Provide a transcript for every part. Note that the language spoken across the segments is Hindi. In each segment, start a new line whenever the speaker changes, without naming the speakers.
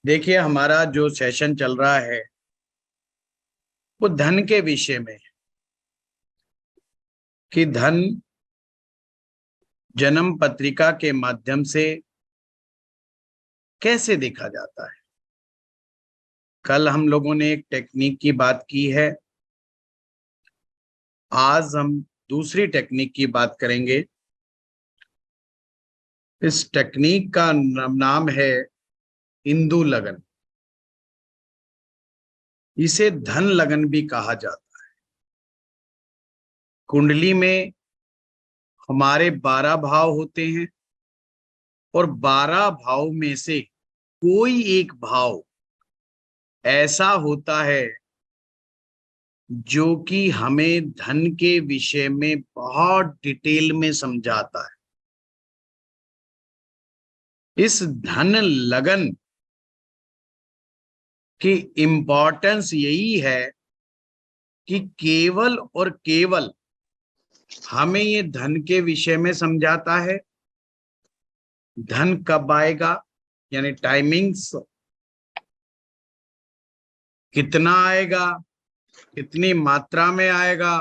देखिए, हमारा जो सेशन चल रहा है वो धन के विषय में है कि धन जन्म पत्रिका के माध्यम से कैसे देखा जाता है। कल हम लोगों ने एक टेक्निक की बात की है। आज हम दूसरी टेक्निक की बात करेंगे। इस टेक्निक का नाम है इंदु लगन। इसे धन लगन भी कहा जाता है। कुंडली में हमारे 12 भाव होते हैं और 12 भाव में से कोई एक भाव ऐसा होता है जो कि हमें धन के विषय में बहुत डिटेल में समझाता है। इस धन लगन की इंपॉर्टेंस यही है कि केवल और केवल हमें ये धन के विषय में समझाता है। धन कब आएगा, यानी टाइमिंग्स, कितना आएगा, कितनी मात्रा में आएगा,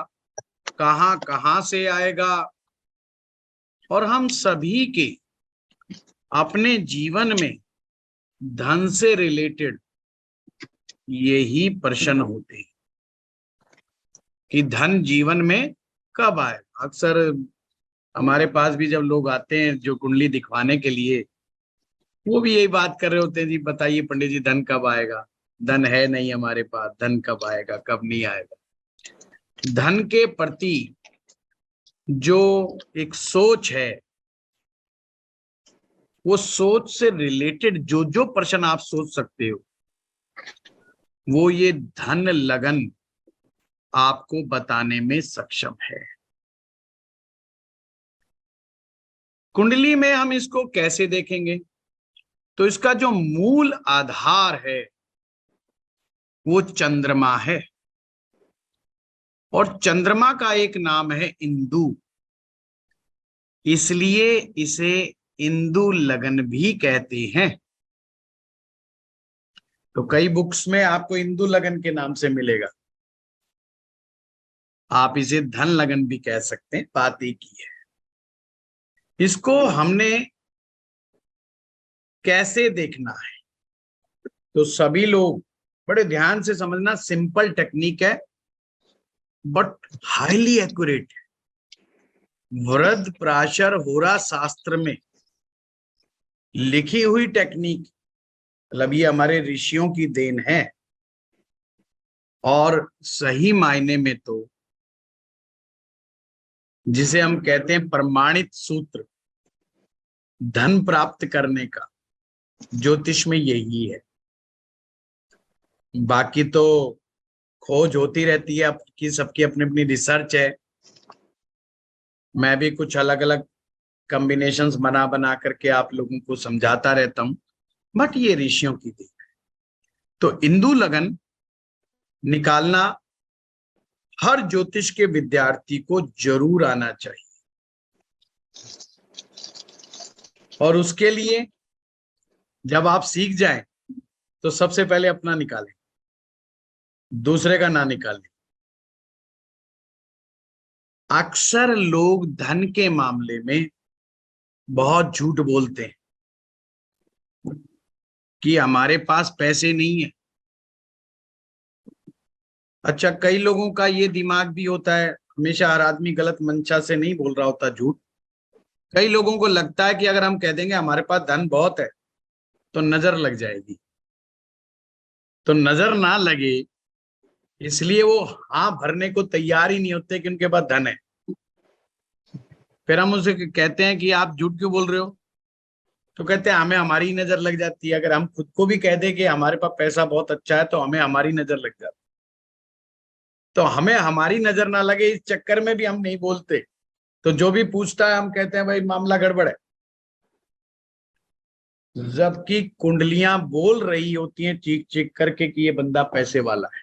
कहां कहां से आएगा, और हम सभी के अपने जीवन में धन से रिलेटेड यही प्रश्न होते हैं कि धन जीवन में कब आएगा। अक्सर हमारे पास भी जब लोग आते हैं जो कुंडली दिखवाने के लिए, वो भी यही बात कर रहे होते हैं, जी बताइए पंडित जी धन कब आएगा, धन है नहीं हमारे पास, धन कब आएगा, कब नहीं आएगा। धन के प्रति जो एक सोच है, वो सोच से रिलेटेड जो जो प्रश्न आप सोच सकते हो, वो ये धन लगन आपको बताने में सक्षम है। कुंडली में हम इसको कैसे देखेंगे, तो इसका जो मूल आधार है वो चंद्रमा है, और चंद्रमा का एक नाम है इंदु, इसलिए इसे इंदु लगन भी कहते हैं। तो कई बुक्स में आपको इंदु लगन के नाम से मिलेगा। आप इसे धन लगन भी कह सकते हैं, बात एक ही है। इसको हमने कैसे देखना है, तो सभी लोग बड़े ध्यान से समझना। सिंपल टेक्निक है बट हाईली एक्यूरेट। वृद्ध प्राशर होरा शास्त्र में लिखी हुई टेक्निक, मतलब ये हमारे ऋषियों की देन है। और सही मायने में तो जिसे हम कहते हैं प्रमाणित सूत्र धन प्राप्त करने का, ज्योतिष में यही है। बाकी तो खोज होती रहती है, आपकी सबकी अपनी अपनी रिसर्च है। मैं भी कुछ अलग अलग कॉम्बिनेशंस बना बना करके आप लोगों को समझाता रहता हूं, बट ये ऋषियों की देन है। तो इंदु लगन निकालना हर ज्योतिष के विद्यार्थी को जरूर आना चाहिए। और उसके लिए जब आप सीख जाएं तो सबसे पहले अपना निकालें, दूसरे का ना निकालें। अक्सर लोग धन के मामले में बहुत झूठ बोलते हैं कि हमारे पास पैसे नहीं है। अच्छा, कई लोगों का ये दिमाग भी होता है, हमेशा हर आदमी गलत मंशा से नहीं बोल रहा होता झूठ। कई लोगों को लगता है कि अगर हम कह देंगे हमारे पास धन बहुत है तो नजर लग जाएगी। तो नजर ना लगे इसलिए वो हाँ भरने को तैयार ही नहीं होते कि उनके पास धन है। फिर हम उसे कहते हैं कि आप झूठ क्यों बोल रहे हो, तो कहते हैं हमें हमारी ही नजर लग जाती है। अगर हम खुद को भी कह दें कि हमारे पास पैसा बहुत अच्छा है तो हमें हमारी नजर लग जाती है। तो हमें हमारी नजर ना लगे इस चक्कर में भी हम नहीं बोलते। तो जो भी पूछता है हम कहते हैं भाई मामला गड़बड़ है, जबकि कुंडलियां बोल रही होती हैं चीख चीख करके कि ये बंदा पैसे वाला है।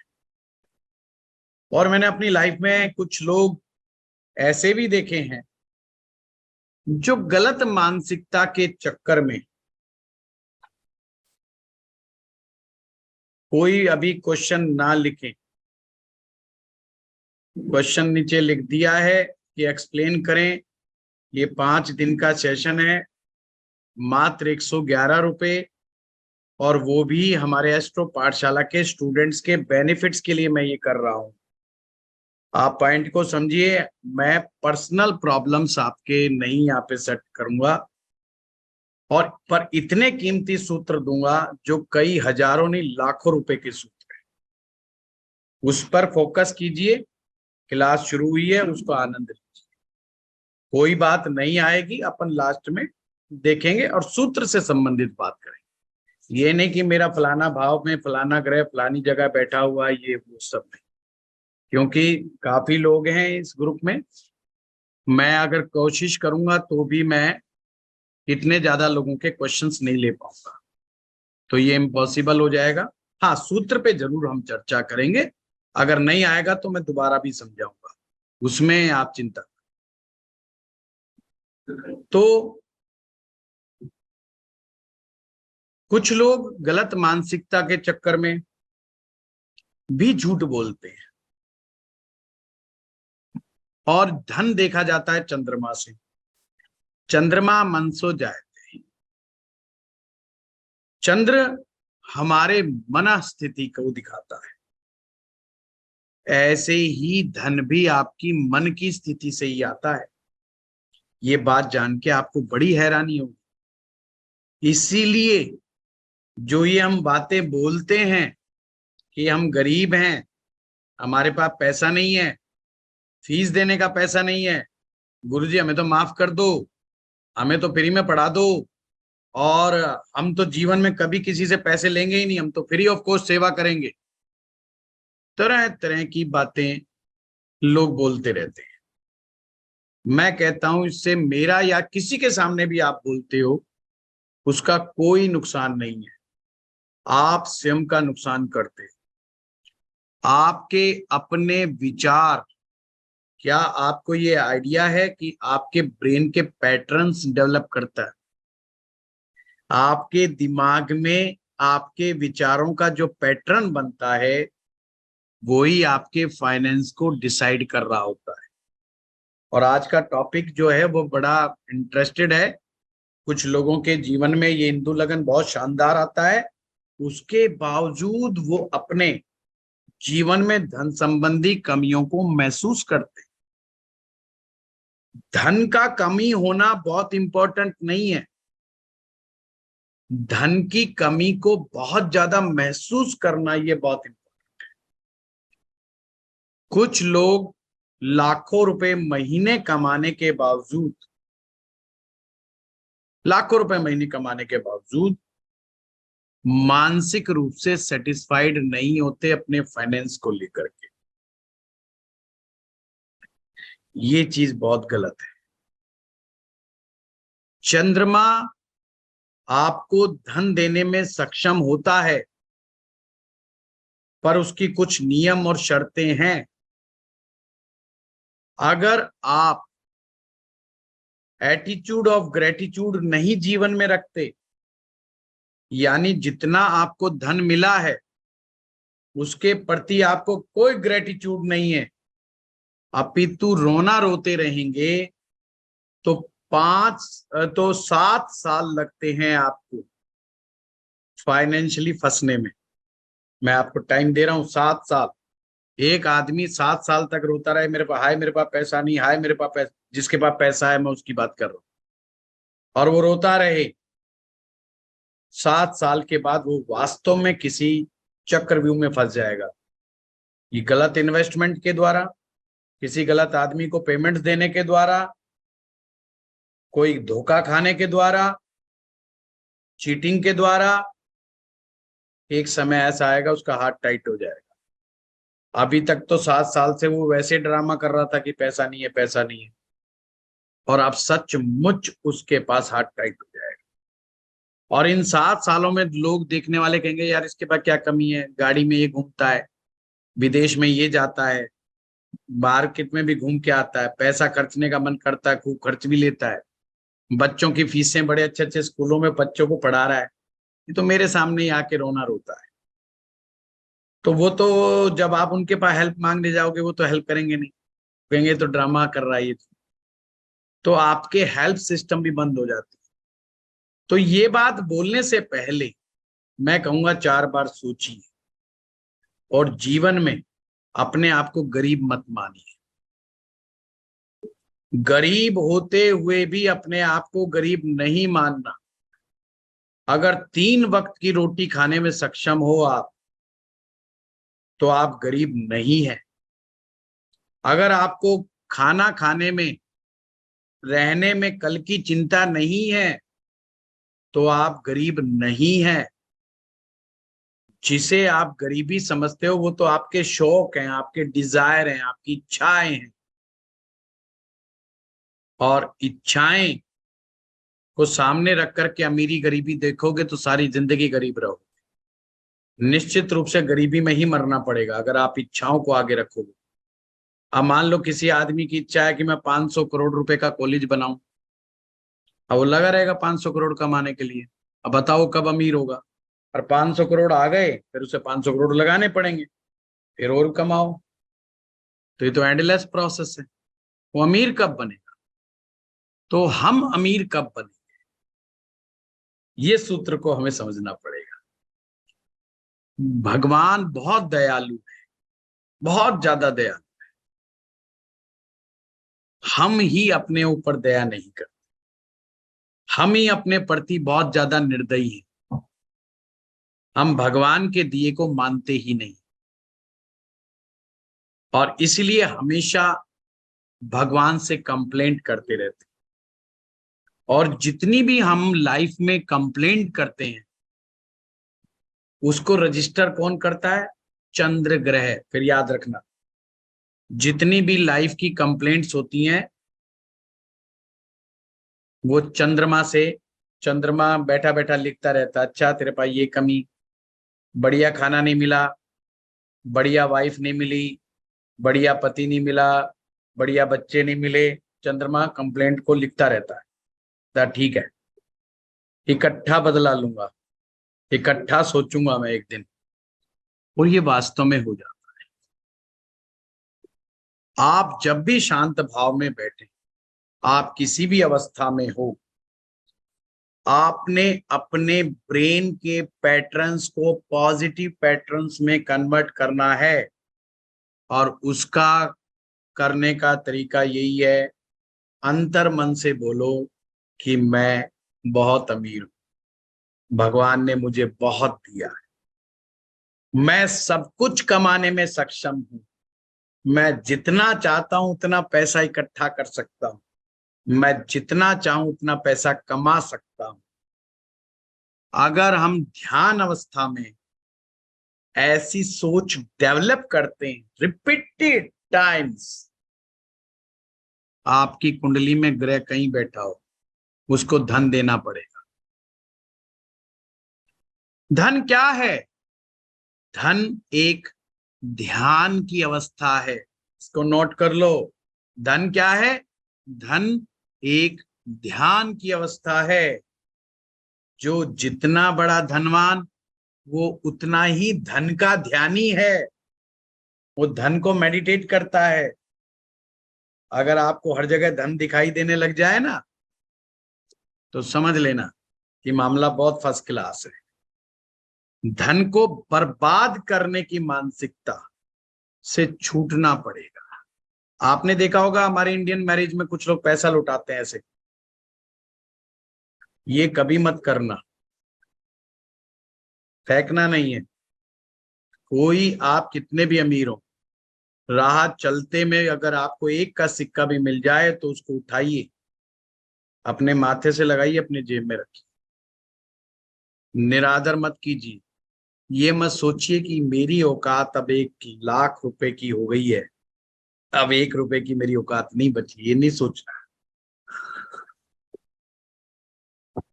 और मैंने अपनी लाइफ में कुछ लोग ऐसे भी देखे हैं जो गलत मानसिकता के चक्कर में कोई अभी क्वेश्चन ना लिखें। क्वेश्चन नीचे लिख दिया है कि एक्सप्लेन करें। ये 5 दिन का सेशन है, मात्र 111 रुपए, और वो भी हमारे एस्ट्रो पाठशाला के स्टूडेंट्स के बेनिफिट्स के लिए मैं ये कर रहा हूं। आप पॉइंट को समझिए, मैं पर्सनल प्रॉब्लम्स आपके नहीं यहाँ पे सेट करूंगा, और पर इतने कीमती सूत्र दूंगा जो कई हजारों नहीं लाखों रुपए के सूत्र हैं। उस पर फोकस कीजिए। क्लास शुरू हुई है, उसको आनंद लीजिए। कोई बात नहीं आएगी, अपन लास्ट में देखेंगे और सूत्र से संबंधित बात करेंगे। ये नहीं कि मेरा फलाना भाव में फलाना ग्रह फलानी जगह बैठा हुआ है, ये वो सब नहीं। क्योंकि काफी लोग हैं इस ग्रुप में, मैं अगर कोशिश करूंगा तो भी मैं इतने ज्यादा लोगों के क्वेश्चंस नहीं ले पाऊंगा, तो ये इम्पॉसिबल हो जाएगा। हाँ, सूत्र पे जरूर हम चर्चा करेंगे, अगर नहीं आएगा तो मैं दोबारा भी समझाऊंगा, उसमें आप चिंता। तो कुछ लोग गलत मानसिकता के चक्कर में भी झूठ बोलते हैं, और धन देखा जाता है चंद्रमा से। चंद्रमा मनसो जाए, चंद्र हमारे मन स्थिति को दिखाता है। ऐसे ही धन भी आपकी मन की स्थिति से ही आता है। ये बात जान के आपको बड़ी हैरानी होगी। इसीलिए जो ये हम बातें बोलते हैं कि हम गरीब हैं, हमारे पास पैसा नहीं है, फीस देने का पैसा नहीं है, गुरुजी हमें तो माफ कर दो, हमें तो फ्री में पढ़ा दो, और हम तो जीवन में कभी किसी से पैसे लेंगे ही नहीं, हम तो फ्री ऑफ कॉस्ट सेवा करेंगे। तरह तरह की बातें लोग बोलते रहते हैं। मैं कहता हूं, इससे मेरा या किसी के सामने भी आप बोलते हो, उसका कोई नुकसान नहीं है, आप स्वयं का नुकसान करते। आपके अपने विचार, क्या आपको ये आइडिया है कि आपके ब्रेन के पैटर्न्स डेवलप करता है? आपके दिमाग में आपके विचारों का जो पैटर्न बनता है, वही आपके फाइनेंस को डिसाइड कर रहा होता है। और आज का टॉपिक जो है वो बड़ा इंटरेस्टेड है। कुछ लोगों के जीवन में ये हिंदू लगन बहुत शानदार आता है, उसके बावजूद वो अपने जीवन में धन संबंधी कमियों को महसूस करते। धन का कमी होना बहुत इंपॉर्टेंट नहीं है, धन की कमी को बहुत ज्यादा महसूस करना ये बहुत इंपॉर्टेंट है। कुछ लोग लाखों रुपए महीने कमाने के बावजूद, लाखों रुपए महीने कमाने के बावजूद मानसिक रूप से सेटिस्फाइड नहीं होते अपने फाइनेंस को लेकर के। ये चीज बहुत गलत है। चंद्रमा आपको धन देने में सक्षम होता है, पर उसकी कुछ नियम और शर्तें हैं। अगर आप एटीट्यूड ऑफ ग्रेटिट्यूड नहीं जीवन में रखते, यानी जितना आपको धन मिला है उसके प्रति आपको कोई ग्रेटिट्यूड नहीं है, अपितु रोना रोते रहेंगे, तो 7 साल लगते हैं आपको फाइनेंशियली फंसने में। मैं आपको टाइम दे रहा हूं, 7 साल। एक आदमी 7 साल तक रोता रहे, मेरे पास हाय, मेरे पास पैसा नहीं, हाय मेरे पास पैसा, जिसके पास पैसा है मैं उसकी बात कर रहा हूं, और वो रोता रहे, 7 साल के बाद वो वास्तव में किसी चक्रव्यूह में फंस जाएगा। ये गलत इन्वेस्टमेंट के द्वारा, किसी गलत आदमी को पेमेंट देने के द्वारा, कोई धोखा खाने के द्वारा, चीटिंग के द्वारा, एक समय ऐसा आएगा उसका हाथ टाइट हो जाएगा। अभी तक तो 7 साल से वो वैसे ड्रामा कर रहा था कि पैसा नहीं है, पैसा नहीं है, और अब सचमुच उसके पास हाथ टाइट हो जाएगा। और इन 7 सालों में लोग देखने वाले कहेंगे यार इसके पास क्या कमी है, गाड़ी में ये घूमता है, विदेश में ये जाता है, मार्केट में भी घूम के आता है, पैसा खर्चने का मन करता है, खूब खर्च भी लेता है, बच्चों की फीसें बड़े अच्छे अच्छे स्कूलों में बच्चों को पढ़ा रहा है, ये तो मेरे सामने ही आके रोना रोता है। तो वो तो जब आप उनके पास हेल्प मांगने जाओगे वो तो हेल्प करेंगे नहीं, कहेंगे तो ड्रामा कर रहा है ये, तो आपके हेल्प सिस्टम भी बंद हो जाते हैं। तो ये बात बोलने से पहले मैं कहूंगा 4 बार सोचिए और जीवन में अपने आप को गरीब मत मानिए। गरीब होते हुए भी अपने आप को गरीब नहीं मानना। अगर 3 वक्त की रोटी खाने में सक्षम हो आप, तो आप गरीब नहीं हैं। अगर आपको खाना खाने में, रहने में कल की चिंता नहीं है, तो आप गरीब नहीं हैं। जिसे आप गरीबी समझते हो वो तो आपके शौक हैं, आपके डिजायर हैं, आपकी इच्छाएं हैं। और इच्छाएं को सामने रख करके अमीरी गरीबी देखोगे तो सारी जिंदगी गरीब रहोगे। निश्चित रूप से गरीबी में ही मरना पड़ेगा अगर आप इच्छाओं को आगे रखोगे। अब मान लो किसी आदमी की इच्छा है कि मैं 500 करोड़ रुपए का कॉलेज बनाऊं, अब वो लगा रहेगा 500 करोड़ कमाने के लिए। अब बताओ कब अमीर होगा? और 500 करोड़ आ गए फिर उसे 500 करोड़ लगाने पड़ेंगे, फिर और कमाओ। तो ये तो एंडलेस प्रोसेस है। वो अमीर कब बनेगा? तो हम अमीर कब बने, ये सूत्र को हमें समझना पड़ेगा। भगवान बहुत दयालु है, बहुत ज्यादा दयालु। हम ही अपने ऊपर दया नहीं करते, हम ही अपने प्रति बहुत ज्यादा निर्दयी हैं। हम भगवान के दिए को मानते ही नहीं, और इसलिए हमेशा भगवान से कंप्लेंट करते रहते हैं। और जितनी भी हम लाइफ में कंप्लेंट करते हैं उसको रजिस्टर कौन करता है? चंद्र ग्रह। फिर याद रखना, जितनी भी लाइफ की कंप्लेंट्स होती हैं वो चंद्रमा से, चंद्रमा बैठा बैठा लिखता रहता है, अच्छा तेरे पास ये कमी, बढ़िया खाना नहीं मिला, बढ़िया वाइफ नहीं मिली, बढ़िया पति नहीं मिला, बढ़िया बच्चे नहीं मिले। चंद्रमा कंप्लेंट को लिखता रहता है। तो ठीक है, इकट्ठा बदला लूंगा, इकट्ठा सोचूंगा मैं एक दिन, और ये वास्तव में हो जाता है। आप जब भी शांत भाव में बैठे, आप किसी भी अवस्था में हो, आपने अपने ब्रेन के पैटर्न्स को पॉजिटिव पैटर्न्स में कन्वर्ट करना है। और उसका करने का तरीका यही है, अंतर मन से बोलो कि मैं बहुत अमीर हूं, भगवान ने मुझे बहुत दिया है, मैं सब कुछ कमाने में सक्षम हूं, मैं जितना चाहता हूं उतना पैसा इकट्ठा कर सकता हूं, मैं जितना चाहूं उतना पैसा कमा सकता हूं। अगर हम ध्यान अवस्था में ऐसी सोच डेवलप करते हैं रिपीटेड टाइम्स, आपकी कुंडली में ग्रह कहीं बैठा हो उसको धन देना पड़ेगा। धन क्या है? धन एक ध्यान की अवस्था है, इसको नोट कर लो। धन क्या है? धन एक ध्यान की अवस्था है। जो जितना बड़ा धनवान वो उतना ही धन का ध्यानी है, वो धन को मेडिटेट करता है। अगर आपको हर जगह धन दिखाई देने लग जाए ना, तो समझ लेना कि मामला बहुत फर्स्ट क्लास है। धन को बर्बाद करने की मानसिकता से छूटना पड़ेगा। आपने देखा होगा हमारे इंडियन मैरिज में कुछ लोग पैसा लुटाते हैं ऐसे, ये कभी मत करना, फेंकना नहीं है। कोई आप कितने भी अमीर हो, राह चलते में अगर आपको 1 का सिक्का भी मिल जाए तो उसको उठाइए, अपने माथे से लगाइए, अपने जेब में रखिए, निरादर मत कीजिए। ये मत सोचिए कि मेरी औकात अब 1 लाख रुपए की हो गई है, अब 1 रुपए की मेरी औकात नहीं बची, ये नहीं सोचना।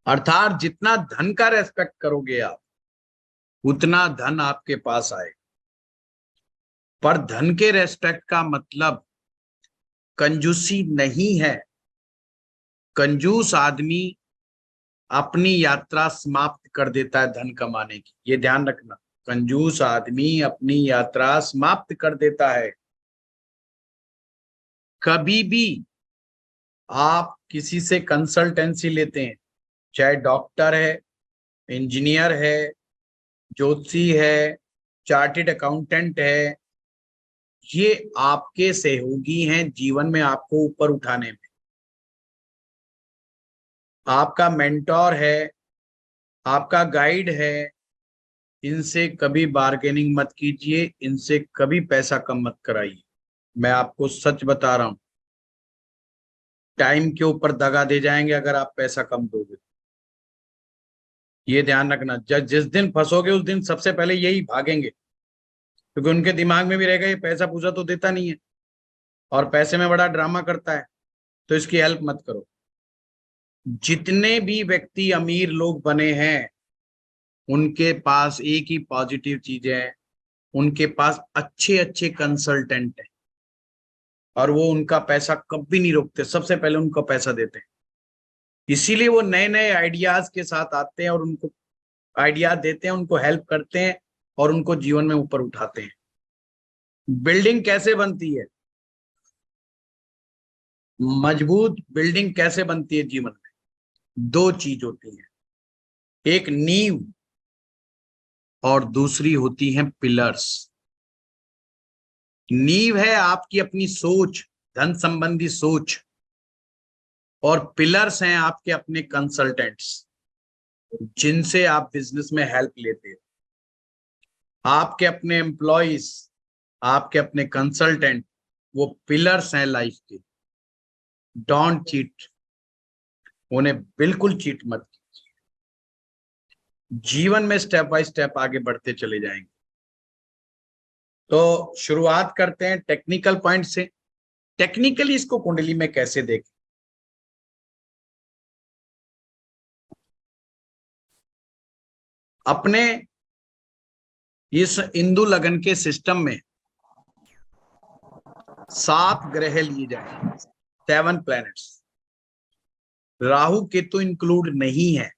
अर्थात जितना धन का रेस्पेक्ट करोगे आप, उतना धन आपके पास आए। पर धन के रेस्पेक्ट का मतलब कंजूसी नहीं है। कंजूस आदमी अपनी यात्रा समाप्त कर देता है धन कमाने की, ये ध्यान रखना। कंजूस आदमी अपनी यात्रा समाप्त कर देता है। कभी भी आप किसी से कंसल्टेंसी लेते हैं, चाहे डॉक्टर है, इंजीनियर है, ज्योतिषी है, चार्टेड अकाउंटेंट है, ये आपके सहयोगी हैं जीवन में आपको ऊपर उठाने में। आपका मेंटोर है, आपका गाइड है। इनसे कभी बार्गेनिंग मत कीजिए, इनसे कभी पैसा कम मत कराइए। मैं आपको सच बता रहा हूं, टाइम के ऊपर दगा दे जाएंगे अगर आप पैसा कम दोगे। ये ध्यान रखना, जिस दिन फंसोगे उस दिन सबसे पहले यही भागेंगे, क्योंकि उनके दिमाग में भी रहेगा ये पैसा पूसा तो देता नहीं है और पैसे में बड़ा ड्रामा करता है, तो इसकी हेल्प मत करो। जितने भी व्यक्ति अमीर लोग बने हैं, उनके पास एक ही पॉजिटिव चीजें हैं, उनके पास अच्छे अच्छे कंसल्टेंट हैं और वो उनका पैसा कभी नहीं रोकते, सबसे पहले उनको पैसा देते हैं। इसीलिए वो नए नए आइडियाज के साथ आते हैं और उनको आइडिया देते हैं, उनको हेल्प करते हैं और उनको जीवन में ऊपर उठाते हैं। बिल्डिंग कैसे बनती है, मजबूत बिल्डिंग कैसे बनती है जीवन में? दो चीज होती है, एक नींव और दूसरी होती है पिलर्स। नींव है आपकी अपनी सोच, धन संबंधी सोच, और पिलर्स हैं आपके अपने कंसल्टेंट्स, जिनसे आप बिजनेस में हेल्प लेते हो। आपके अपने एम्प्लॉइज, आपके अपने कंसल्टेंट, वो पिलर्स हैं लाइफ के। डोंट चीट, उन्हें बिल्कुल चीट मत कीजिए। जीवन में स्टेप बाय स्टेप आगे बढ़ते चले जाएंगे। तो शुरुआत करते हैं टेक्निकल पॉइंट से। टेक्निकली इसको कुंडली में कैसे देखें? अपने इस इंदु लगन के सिस्टम में 7 ग्रह लिए जाए, 7 प्लैनेट्स। राहु केतु इंक्लूड नहीं है,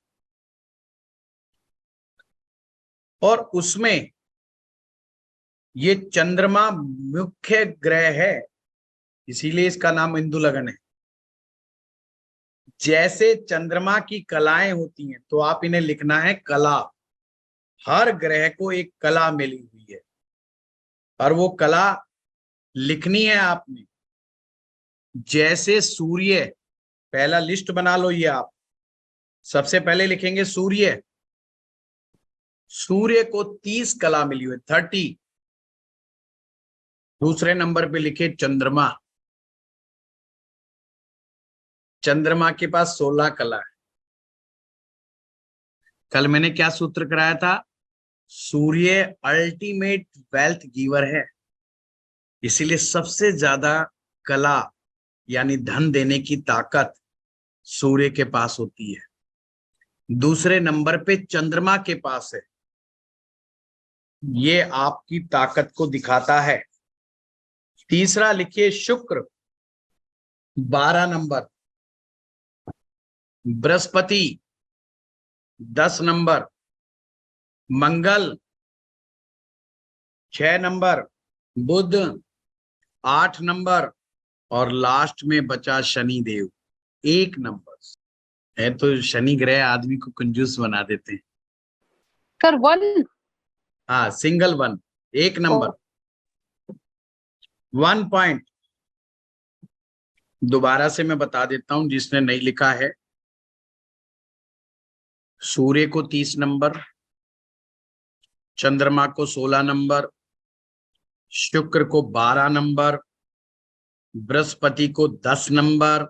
और उसमें ये चंद्रमा मुख्य ग्रह है, इसीलिए इसका नाम इंदु लगन है। जैसे चंद्रमा की कलाएं होती हैं, तो आप इन्हें लिखना है कला। हर ग्रह को एक कला मिली हुई है और वो कला लिखनी है आपने। जैसे सूर्य, पहला लिस्ट बना लो ये आप। सबसे पहले लिखेंगे सूर्य। सूर्य को 30 कला मिली हुई, 30। दूसरे नंबर पे लिखे चंद्रमा। चंद्रमा के पास 16 कला है। कल मैंने क्या सूत्र कराया था? सूर्य अल्टीमेट वेल्थ गिवर है, इसीलिए सबसे ज्यादा कला यानी धन देने की ताकत सूर्य के पास होती है। दूसरे नंबर पे चंद्रमा के पास है, ये आपकी ताकत को दिखाता है। तीसरा लिखिए शुक्र, 12 नंबर। बृहस्पति 10 नंबर। मंगल 6 नंबर। बुध 8 नंबर। और लास्ट में बचा शनि देव 1 नंबर है। तो शनि ग्रह आदमी को कंजूस बना देते हैं।
सर 1?
हाँ, सिंगल 1, 1 नंबर, 1 पॉइंट। दोबारा से मैं बता देता हूं जिसने नहीं लिखा है। सूर्य को 30 नंबर, चंद्रमा को 16 नंबर, शुक्र को 12 नंबर, बृहस्पति को 10 नंबर,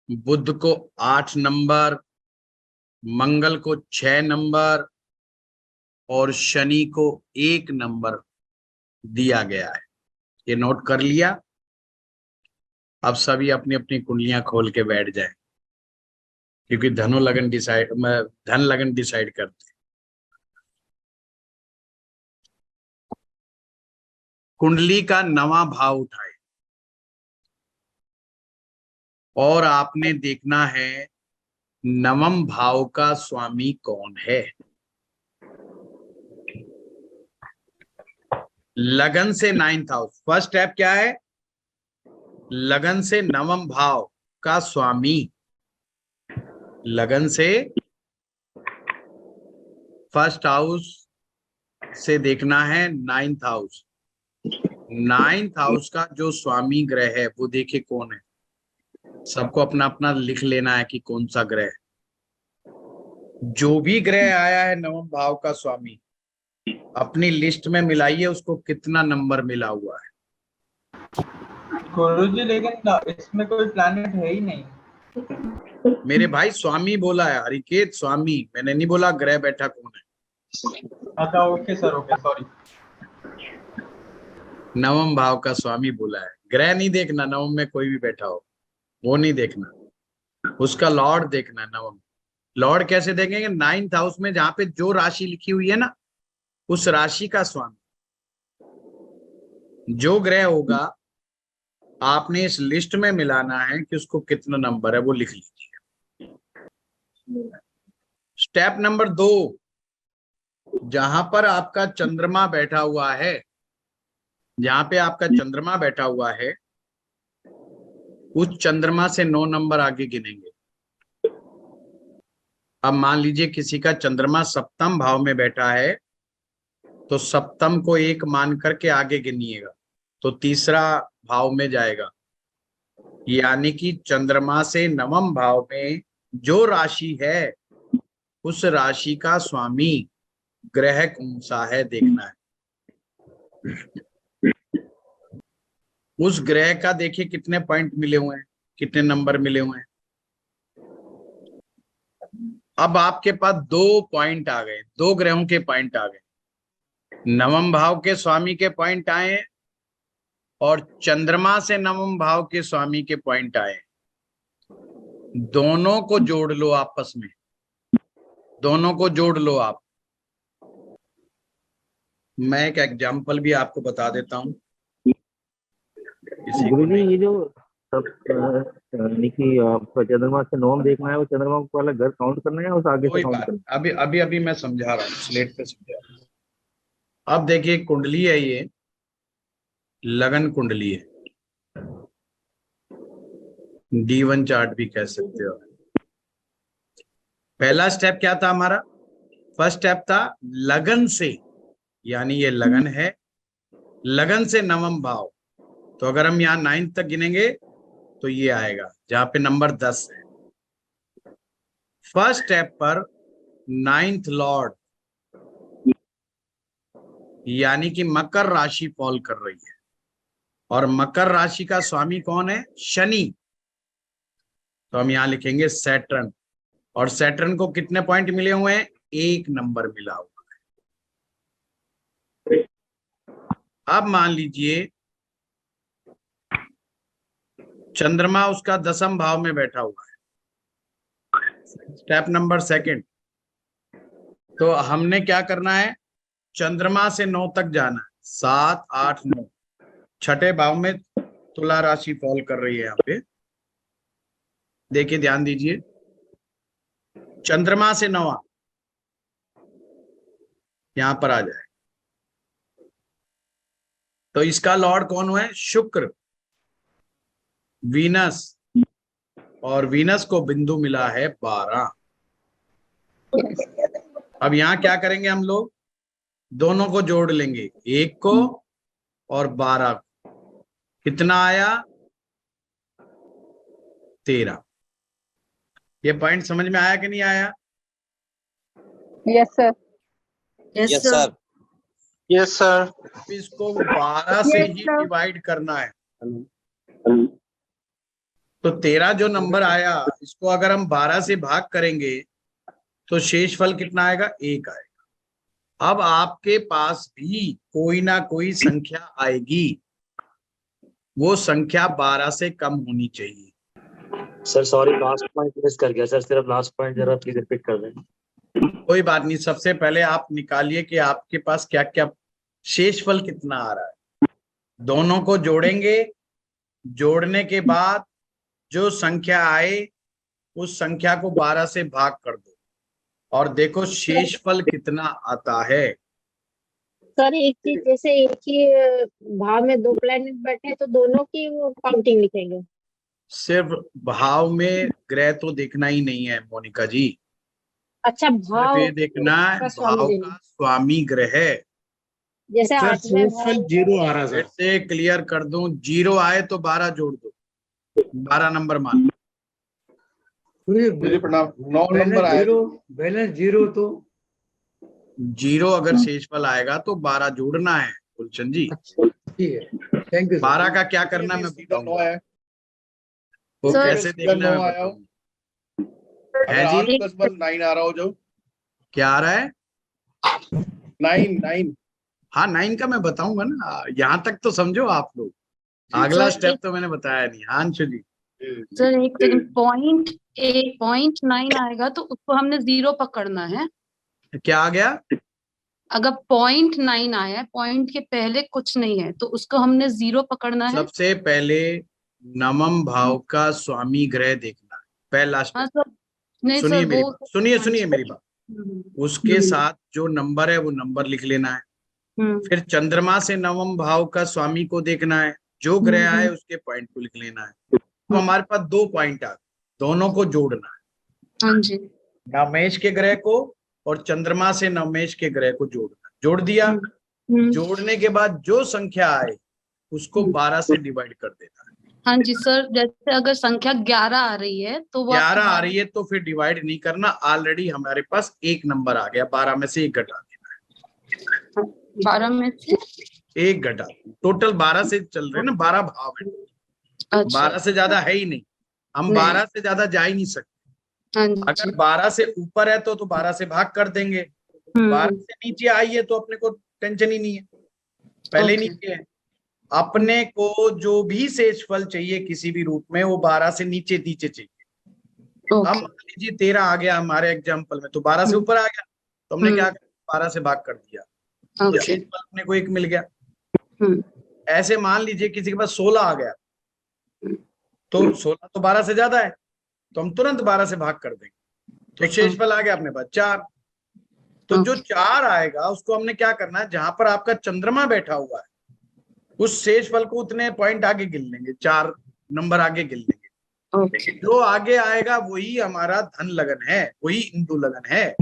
बुध को 8 नंबर, मंगल को 6 नंबर और शनि को 1 नंबर दिया गया है। ये नोट कर लिया? अब सभी अपनी अपनी कुंडलियां खोल के बैठ जाएं, क्योंकि धन लगन डिसाइड करते हैं। कुंडली का 9वां भाव उठाए और आपने देखना है 9वें भाव का स्वामी कौन है। लगन से 9th हाउस। फर्स्ट स्टेप क्या है? लगन से नवम भाव का स्वामी, लगन से फर्स्ट हाउस से देखना है 9th हाउस। 9th हाउस का जो स्वामी ग्रह है वो देखिए कौन है। सबको अपना अपना लिख लेना है कि कौन सा ग्रह। जो भी ग्रह आया है नवम भाव का स्वामी, अपनी लिस्ट में मिलाइए उसको कितना नंबर मिला हुआ है।
गुरुजी लेकिन इसमें कोई प्लैनेट है ही नहीं।
मेरे भाई स्वामी बोला है, हरिकेत स्वामी, मैंने नहीं बोला ग्रह बैठा कौन है।
अच्छा ओके सर, ओके सॉरी।
नवम भाव का स्वामी बोला है, ग्रह नहीं देखना नवम में कोई भी बैठा हो, वो नहीं देखना, उसका लॉर्ड देखना है। नवम लॉर्ड कैसे देखेंगे? 9th हाउस में जहां पे जो राशि लिखी हुई है ना, उस राशि का स्वामी जो ग्रह होगा आपने इस लिस्ट में मिलाना है कि उसको कितना नंबर है वो लिख लीजिए। स्टेप नंबर 2, जहां पर आपका चंद्रमा बैठा हुआ है, जहां पे आपका चंद्रमा बैठा हुआ है उस चंद्रमा से 9 नंबर आगे गिनेंगे। अब मान लीजिए किसी का चंद्रमा सप्तम भाव में बैठा है तो सप्तम को 1 मान करके आगे गिनिएगा तो तीसरा भाव में जाएगा। यानी कि चंद्रमा से नवम भाव में जो राशि है उस राशि का स्वामी ग्रह कौन सा है देखना है। उस ग्रह का देखिए कितने पॉइंट मिले हुए हैं, कितने नंबर मिले हुए हैं। अब आपके पास 2 पॉइंट आ गए, 2 ग्रहों के पॉइंट आ गए, नवम भाव के स्वामी के पॉइंट आए और चंद्रमा से नवम भाव के स्वामी के पॉइंट आए। दोनों को जोड़ लो आपस में, दोनों को जोड़ लो आप। मैं एक एग्जांपल भी आपको बता देता हूं।
गुरुजी ये जो सब यानी कि चंद्रमा से नवम देखना है, वो चंद्रमा को पहले घर काउंट करना है या उस आगे से
कोई
काउंट
बात,
करना
अभी अभी अभी मैं समझा रहा हूँ, स्लेट पे समझा रहा हूँ। अब देखिए कुंडली है, ये लगन कुंडली है, D1 चार्ट भी कह सकते हो। पहला स्टेप क्या था हमारा? फर्स्ट स्टेप था लगन से, यानी ये लगन है, लगन से नवम भाव। तो अगर हम यहाँ 9th तक गिनेंगे तो ये आएगा जहां पे नंबर 10 है। फर्स्ट स्टेप पर 9th लॉर्ड यानी कि मकर राशि फॉल कर रही है और मकर राशि का स्वामी कौन है? शनि। तो हम यहां लिखेंगे सैटर्न, और सैटर्न को कितने पॉइंट मिले हुए हैं? 1 नंबर मिला हुआ है। अब मान लीजिए चंद्रमा उसका 10th भाव में बैठा हुआ है, स्टेप नंबर 2। तो हमने क्या करना है? चंद्रमा से 9 तक जाना है, 7, 8, 9, 6ठे भाव में तुला राशि फॉल कर रही है। यहाँ पे देखिए, ध्यान दीजिए, चंद्रमा से 9 यहां पर आ जाए तो इसका लॉर्ड कौन हुआ है? शुक्र, वीनस, और वीनस को बिंदु मिला है 12। अब यहां क्या करेंगे हम लोग? दोनों को जोड़ लेंगे, 1 को और 12 को। कितना आया? 13। ये पॉइंट समझ में आया कि नहीं आया?
Yes sir.
Yes sir.
Yes sir.
इसको 12 से ही डिवाइड करना है। तो 13 जो नंबर आया, इसको अगर हम 12 से भाग करेंगे तो शेषफल कितना आएगा? 1 आएगा। अब आपके पास भी कोई ना कोई संख्या आएगी, वो संख्या 12 से कम होनी चाहिए।
Sir sorry, last point miss कर गया सर, सिर्फ लास्ट पॉइंट जरा प्लीज रिपीट कर दें।
कोई बात नहीं, सबसे पहले आप निकालिए कि आपके पास क्या क्या शेषफल कितना आ रहा है। दोनों को जोड़ेंगे, जोड़ने के बाद जो संख्या आए उस संख्या को 12 से भाग कर दो और देखो शेषफल कितना आता है।
सर एक चीज, जैसे एक ही भाव में दो प्लेनेट बैठे हैं तो दोनों की वो काउंटिंग लिखेंगे।
सिर्फ भाव में ग्रह तो देखना ही नहीं है मोनिका जी,
अच्छा,
सिर्फ
भाव
ये देखना है
का स्वामी
भाव
देना।
का स्वामी ग्रह है।
जैसे
सर
आठवें
शेषफल
भाव,
जीरो आ रहा
फिर
सर।
से क्लियर कर दूं, 0 आए तो 12 जोड़ दो, 12 नंबर मान लो।
प्रणाम। 9 नंबर आया बैलेंस जीरो तो
0 अगर शेषफल आएगा तो 12 जोड़ना है गुलशन जी।
ठीक है, थैंक यू
12 का क्या करना है मैं बताऊंगा, वो
सर,
कैसे देखना है मैं बताऊंगा। है जी,
8+1 9 आ रहा हो जो
क्या आ रहा है?
9
हाँ 9 का मैं बताऊंगा ना, यहाँ तक तो समझो आप लोग, अगला
सर,
स्टेप तो मैंने बताया नहीं। हाँ अंशु जी,
सर एक सेकंड, 0.9 आएगा तो उसको हमने 0 पकड़ना है।
क्या आ गया?
अगर 0.9 आया है, पॉइंट के पहले कुछ नहीं है, तो उसको हमने 0 पकड़ना है।
सबसे पहले नवम भाव का स्वामी ग्रह देखना है, पहला
हाँ
स्टेप।
सर, नहीं
सुनिए
सर
मेरी
वो
बात, सुनिए मेरी बात। उसके
हम्म,
साथ जो नंबर है वो नंबर लिख लेना है।
हम्म,
फिर चंद्रमा से नवम भाव का स्वामी को देखना है, जो ग्रह आए उसके पॉइंट को लिख लेना है। तो हमारे पास 2 पॉइंट आ गए, दोनों को जोड़ना है,
हाँ जी,
नवमेश के ग्रह को और चंद्रमा से नवमेश के ग्रह को जोड़ना है। जोड़ दिया, जोड़ने के बाद जो संख्या आए उसको 12 से डिवाइड कर देना है।
हाँ जी सर। जैसे अगर संख्या 11 आ रही है तो वो
11 आ रही है तो फिर डिवाइड नहीं करना, ऑलरेडी हमारे पास एक नंबर आ गया, 12 में से 1 घटा देना
12 में से
है, 1 घटा। टोटल 12 से चल रहे हैं ना, 12 भाव है,
अच्छा
12 से ज्यादा है ही नहीं, हम
नहीं।
12 से ज्यादा जा ही नहीं सकते।
हाँ
अगर
जी,
12 से ऊपर है तो 12 से भाग कर देंगे, 12 से नीचे आई है तो अपने को टेंशन ही नहीं है, पहले ही
ओके।
नीचे है। अपने को जो भी शेषफल चाहिए किसी भी रूप में वो 12 से नीचे नीचे चाहिए। हम
ओके,
मान लीजिए 13 आ गया हमारे एग्जाम्पल में, तो 12 से ऊपर आ गया तो हमने क्या किया, 12 से भाग कर दिया तो
ओके,
शेषफल अपने को 1 मिल गया।
हम्म,
ऐसे मान लीजिए किसी के पास 16 आ गया तो 16 तो 12 से ज्यादा है, तो हम तुरंत 12 से भाग कर देंगे, तो शेषफल आ गया अपने पास 4। तो जो 4 आएगा उसको हमने क्या करना है, जहां पर आपका चंद्रमा बैठा हुआ है उस शेषफल को उतने पॉइंट आगे गिन लेंगे, 4 नंबर आगे गिन लेंगे।
ओके,
जो आगे आएगा वही हमारा धन लगन है, वही इंदु लगन है।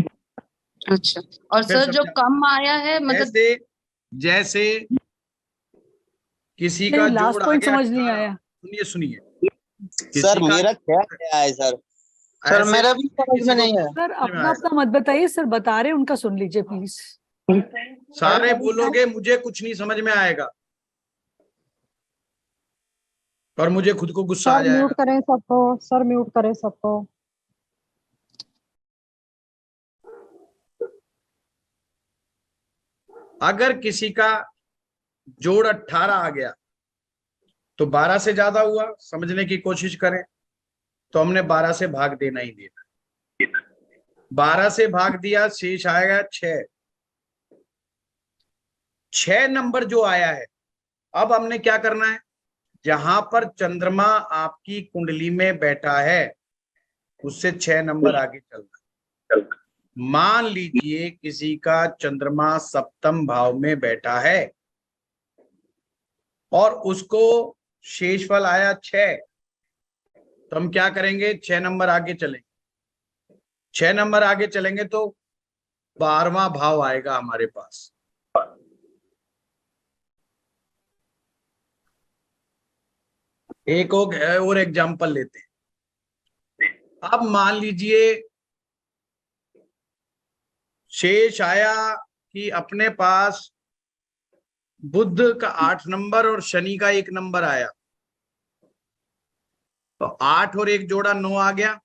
अच्छा। और
फिर
सर जो
समझा?
कम आया है मतलब
जैसे जैसे किसी का
नहीं, लास्ट
जोड़ आ
पॉइंट
गया
समझ नहीं
18,
आया।
सुनिए
सर
किसी का
मेरा क्या क्या है सर? सर
ऐसे
मेरा भी समझ
किसी
में
को
नहीं है।
सर
समझ में
अपना
आएगा।
अपना मत बताइए, सर बता रहे हैं उनका सुन लीजिए प्लीज।
सारे बोलोगे मुझे कुछ नहीं समझ में आएगा और मुझे खुद को गुस्सा आ
सर म्यूट
जाएगा।
करें सबको, सर म्यूट करें सबको।
अगर किसी का जोड़ 18 आ गया तो 12 से ज्यादा हुआ, समझने की कोशिश करें, तो हमने 12 से भाग देना ही देना। 12 से भाग दिया, शेष आएगा 6। 6 नंबर जो आया है, अब हमने क्या करना है, जहां पर चंद्रमा आपकी कुंडली में बैठा है उससे 6 नंबर आगे चलना। मान लीजिए किसी का चंद्रमा सप्तम भाव में बैठा है और उसको शेषफल आया 6, तो हम क्या करेंगे, 6 नंबर आगे चलेंगे। 6 नंबर आगे चलेंगे तो 12वां भाव आएगा हमारे पास। एक और एग्जांपल लेते हैं। अब मान लीजिए शेष आया कि अपने पास बुध का 8 नंबर और शनि का 1 नंबर आया, तो 8 और 1 जोड़ा 9 आ गया।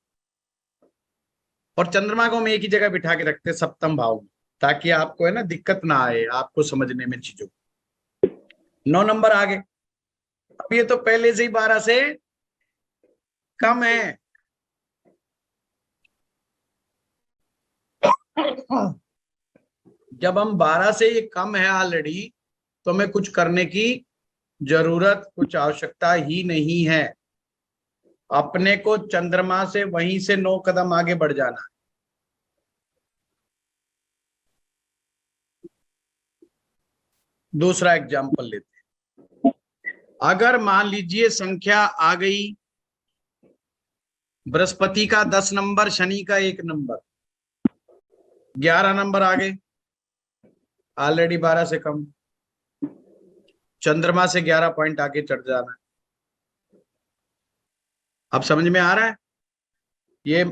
और चंद्रमा को हम एक ही जगह बिठा के रखते सप्तम भाव में, ताकि आपको है ना दिक्कत ना आए आपको समझने में चीजों। 9 नंबर आ गए। अब ये तो पहले से ही 12 से कम है, जब हम 12 से ये कम है ऑलरेडी, तो हमें कुछ करने की जरूरत, कुछ आवश्यकता ही नहीं है। अपने को चंद्रमा से वहीं से 9 कदम आगे बढ़ जाना है। . दूसरा एग्जाम्पल लेते हैं। अगर मान लीजिए संख्या आ गई, बृहस्पति का 10 नंबर, शनि का 1 नंबर, 11 नंबर आ गए, ऑलरेडी 12 से कम, चंद्रमा से 11 पॉइंट आगे चढ़ जाना है। अब समझ में आ रहा है? ये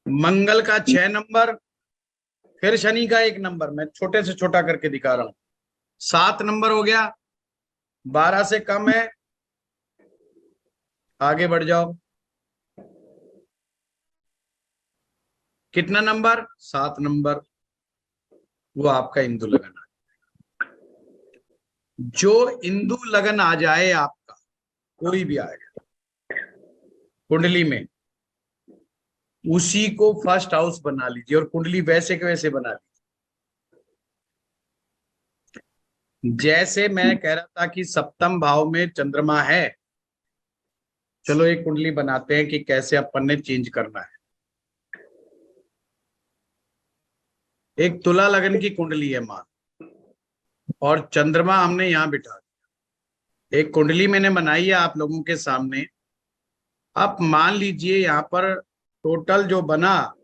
मंगल का 6 नंबर, फिर शनि का 1 नंबर, मैं छोटे से छोटा करके दिखा रहा हूं, 7 नंबर हो गया, 12 से कम है, आगे बढ़ जाओ, कितना नंबर? 7 नंबर, वो आपका इंदु लगन आ जाए। जो इंदु लगन आ जाए आपका, कोई भी आएगा कुंडली में, उसी को फर्स्ट हाउस बना लीजिए और कुंडली वैसे के वैसे बना लीजिए। जैसे मैं कह रहा था कि सप्तम भाव में चंद्रमा है, चलो एक कुंडली बनाते हैं कि कैसे अपन ने चेंज करना है। एक तुला लगन की कुंडली है मान, और चंद्रमा हमने यहां बिठा दिया। एक कुंडली मैंने बनाई है आप लोगों के सामने। आप मान लीजिए यहाँ पर टोटल जो बना,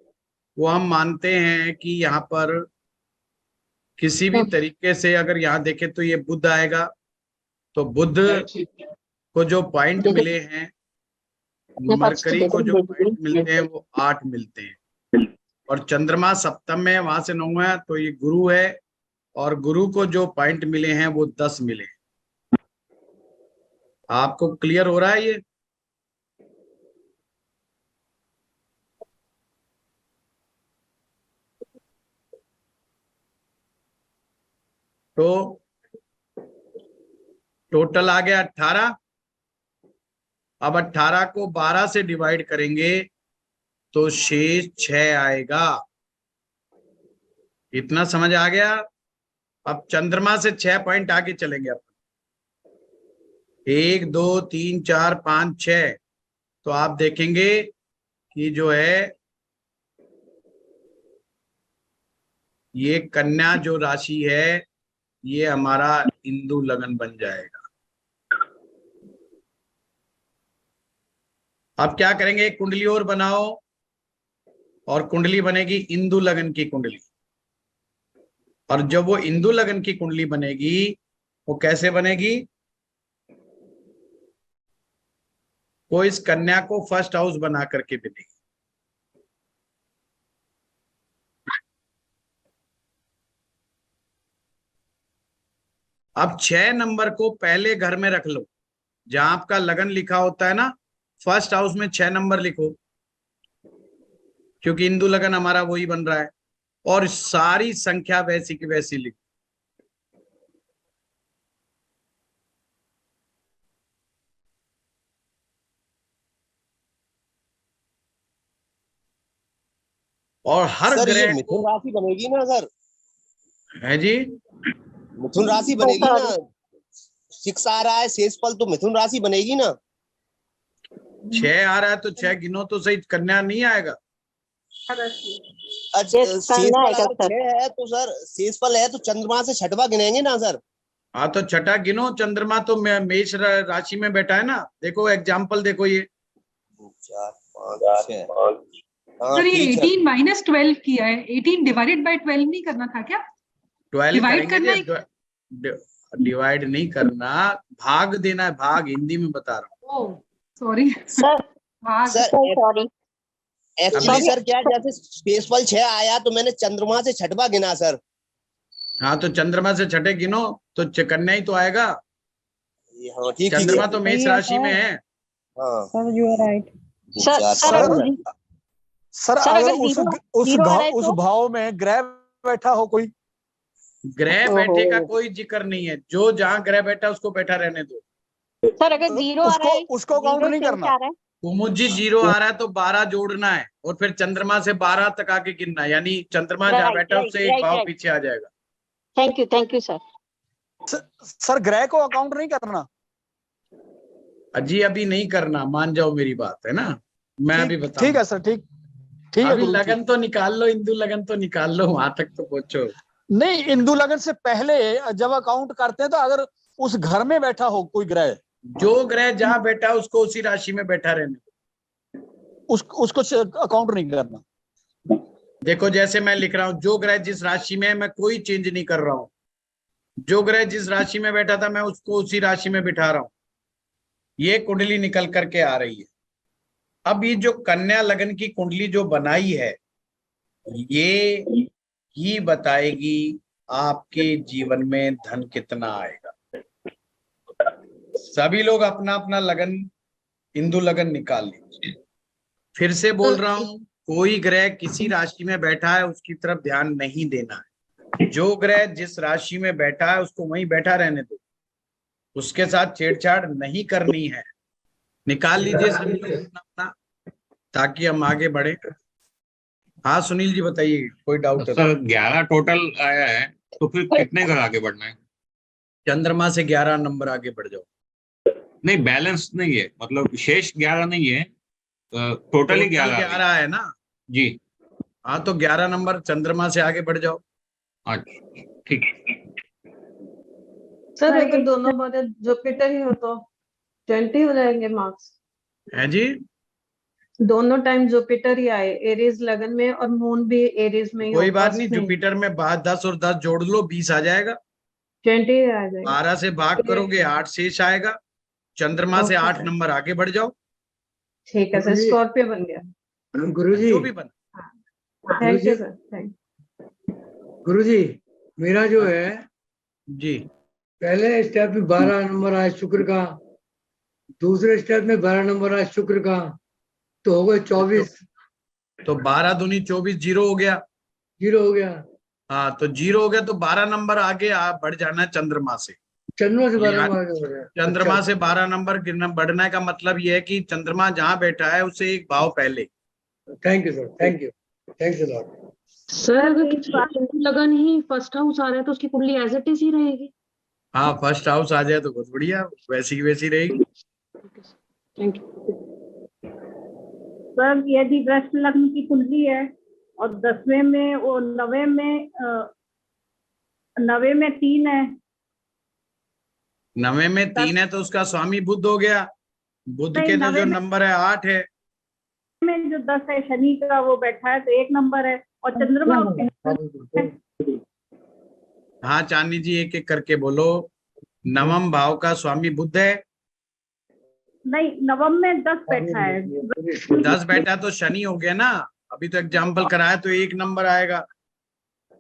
वो हम मानते हैं कि यहाँ पर किसी भी तरीके से अगर यहाँ देखें तो ये बुध आएगा, तो बुध को जो पॉइंट मिले हैं, मरकरी को जो पॉइंट मिलते हैं वो 8 मिलते हैं, और चंद्रमा सप्तम में, वहां से 9 है, तो ये गुरु है, और गुरु को जो पॉइंट मिले हैं वो 10 मिले। आपको क्लियर हो रहा है ये? तो टोटल आ गया 18। अब 18 को 12 से डिवाइड करेंगे तो शेष 6 आएगा। इतना समझ आ गया? अब चंद्रमा से 6 पॉइंट आगे चलेंगे अपन, 1 2 3 4 5 6। तो आप देखेंगे कि जो है ये कन्या जो राशि है, ये हमारा इंदु लगन बन जाएगा। अब क्या करेंगे, एक कुंडली और बनाओ, और कुंडली बनेगी इंदु लगन की कुंडली। और जब वो इंदु लगन की कुंडली बनेगी, वो कैसे बनेगी? वो इस कन्या को फर्स्ट हाउस बना करके बनेगी। अब 6 नंबर को पहले घर में रख लो, जहां आपका लगन लिखा होता है ना, फर्स्ट हाउस में 6 नंबर लिखो, क्योंकि इंदु लगन हमारा वही बन रहा है, और सारी संख्या वैसी की वैसी लिखो। और हर
सर ये
ग्रह
मिथुन राशि बनेगी ना सर?
है जी,
मिथुन राशि बनेगी ना? 6 आ रहा है, शेषफल तो मिथुन राशि बनेगी ना?
6 आ रहा है तो 6 गिनो तो सही, कन्या नहीं आएगा।
अच्छा, शेषफल अगर 6 है तो सर, शेषफल है तो चंद्रमा से 6वां गिनेंगे ना सर?
हाँ तो 6 गिनो, चंद्रमा तो मेष राशि में बैठा है ना। देखो एग्जाम्पल देखो, ये
4 5 6।
सर ये 18 माइनस 12 किया है, 18 डिवाइडेड बाय 12 नहीं करना था क्या?
12
डिवाइड
करेंगे,
करना
डिवाइड नहीं करना, भाग देना है, भाग हिंदी में बता रहा हूँ।
Sorry
sir
sorry actually sir क्या, जैसे शेषफल 6 आया तो मैंने चंद्रमा से 6वां गिना सर।
हाँ तो चंद्रमा से 6 गिनो तो कन्या ही तो आएगा।
हाँ ठीक है,
चंद्रमा तो मेष राशि में है।
Sir you are right.
Sir अगर उस भाव में ग्रह बैठा हो, कोई
ग्रह बैठे का कोई जिक्र नहीं है, जो जहाँ ग्रह बैठा उसको बैठा रहने दो।
सर अगर 0 आ रहा है,
उसको काउंट नहीं करना।
कुमुजी 0 आ रहा है तो 12 जोड़ना है, और फिर चंद्रमा से 12 तक आके गिनना है, यानी चंद्रमा जहाँ बैठा उससे एक भाव पीछे आ जाएगा।
Thank you sir.
सर ग्रह को अकाउंट नहीं करना।
अजी अभी नहीं करना, मान जाओ मेरी बात, है ना। मैं अभी बता,
ठीक है सर, ठीक है।
अभी लगन तो निकाल लो, इंदु लगन तो निकाल लो, वहां तक तो पहुंचो।
नहीं, इंदु लगन से पहले जब अकाउंट करते हैं तो अगर उस घर में बैठा हो कोई ग्रह,
जो ग्रह जहां बैठा उसको उसी राशि में बैठा रहने,
उसको अकाउंट नहीं करना।
देखो जैसे मैं लिख रहा हूं, जो ग्रह जिस राशि में है मैं कोई चेंज नहीं कर रहा हूं, जो ग्रह जिस राशि में बैठा था मैं उसको उसी राशि में बिठा रहा हूं। ये कुंडली निकल करके आ रही है। अब ये जो कन्या लगन की कुंडली जो बनाई है, ये ही बताएगी आपके जीवन में धन कितना आएगा। सभी लोग अपना अपना लगन, हिंदू लगन निकाल लीजिए। फिर से बोल रहा हूं, कोई ग्रह किसी राशि में बैठा है उसकी तरफ ध्यान नहीं देना है। जो ग्रह जिस राशि में बैठा है उसको वहीं बैठा रहने दो, उसके साथ छेड़छाड़ नहीं करनी है। निकाल लीजिए सभी लोग अपना अपना, ताकि हम आगे बढ़े। हाँ सुनील जी बताइए, कोई डाउट है?
सर 11 टोटल आया है, तो फिर कितने घर आगे बढ़ना है?
चंद्रमा से 11 नंबर आगे बढ़ जाओ।
नहीं, बैलेंस नहीं है, मतलब शेष 11 नहीं है, टोटल ही 11
है ना
जी।
हाँ तो 11 नंबर चंद्रमा से आगे बढ़ जाओ।
अच्छा ठीक।
सर अगर दोनों बातें जुपिटर ही हो तो 20 हो जाएंगे मार्क्स?
है जी,
दोनों टाइम जुपिटर ही आए, एरीज लगन में और मून भी एरीज में ही हो।
कोई बात नहीं, जुपिटर में 10 और 10 जोड़ लो, 20 आ जाएगा।
20 आ जाएगा।
12 से भाग करोगे 8 शेष आएगा। चंद्रमा से 8 नंबर आगे बढ़ जाओ।
ठीक है सर, स्कॉर्पियो बन गया।
गुरुजी,
जो भी बन।
Thank you sir, thank.
गुरुजी मेरा जो है
जी,
पहले स्टेप में 12 नंबर आया शुक्र का, दूसरे स्टेप में 12 नंबर आया शुक्र का, तो हो गए 24।
तो 12 दूनी 24, 0 हो गया।
0 हो गया।
हाँ तो 0 हो गया, तो 12 नंबर आगे आप बढ़ जाना है चंद्रमा से।
चंद्रमा से 12 नंबर आगे बढ़ रहा है।
चंद्रमा से 12 नंबर गिरना बढ़ने का मतलब ये है कि चंद्रमा जहां बैठा है उससे एक भाव पहले।
Thank you sir, thank you, thanks a lot.
Sir अगर किसी हिंदू लगन ही फर्स्ट हाउस आ रहा है तो उसकी कुंडली एज इट इज ही रहेगी?
हाँ फर्स्ट हाउस आ जाए तो बहुत बढ़िया, वैसी की वैसी रहेगी।
थैंक यू
सर यदि वृष लग्न की कुंडली है और 10वें में और 9वें में 3 है,
9वें में 3 है तो उसका स्वामी बुध हो गया। बुध के जो नंबर है 8 है।
में जो 10 है शनि का वो बैठा है तो 1 नंबर है, और चंद्रमा
हाँ चांदनी जी एक एक करके बोलो। 9वें भाव का स्वामी बुध है।
नहीं, नवम में 10 बैठा है।
10 बैठा तो शनि हो गया ना, अभी तो एग्जाम्पल कराया तो 1 नंबर आएगा।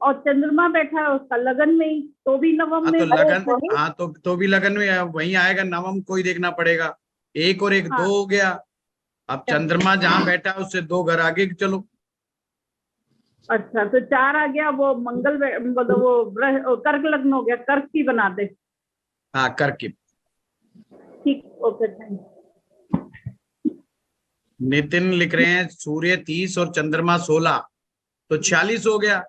और चंद्रमा बैठा है उसका लगन में ही, तो भी नवम में।
तो लगन, हाँ तो भी लगन में वही आएगा। नवम को ही देखना पड़ेगा। 1 और 1 2 हो गया। अब चंद्रमा जहाँ बैठा है उससे 2 घर आगे चलो।
अच्छा तो 4 आ गया, वो मंगल मतलब वो कर्क लग्न हो गया, कर्क की बना दे।
हाँ कर्क की।
ठीक, ओके थैंक।
नितिन लिख रहे हैं सूर्य 30 और चंद्रमा 16 तो 46 हो गया।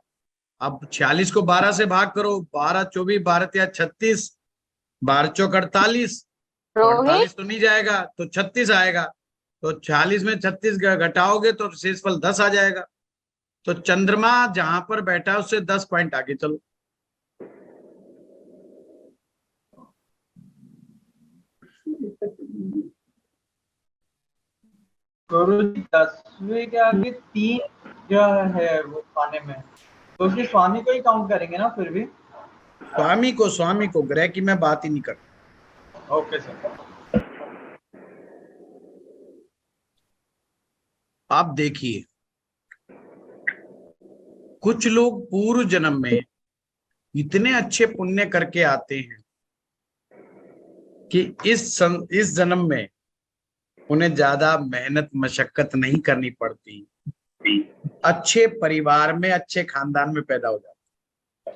अब 46 को 12 से भाग करो, 12 24 12 36, 12 चौक 48, 48 तो नहीं जाएगा तो 36 आएगा। तो 46 में 36 घटाओगे तो शेषफल 10 आ जाएगा। तो चंद्रमा जहां पर बैठा है उससे 10 पॉइंट आगे चलो।
गुरु जी 10वें के आगे 3 जो है वो खाने में, तो उसके स्वामी को ही काउंट करेंगे ना फिर भी?
स्वामी को ग्रह की मैं बात ही नहीं करता।
Okay sir.
आप देखिए, कुछ लोग पूर्व जन्म में इतने अच्छे पुण्य करके आते हैं कि इस जन्म में उन्हें ज्यादा मेहनत मशक्कत नहीं करनी पड़ती, अच्छे परिवार में अच्छे खानदान में पैदा हो जाते।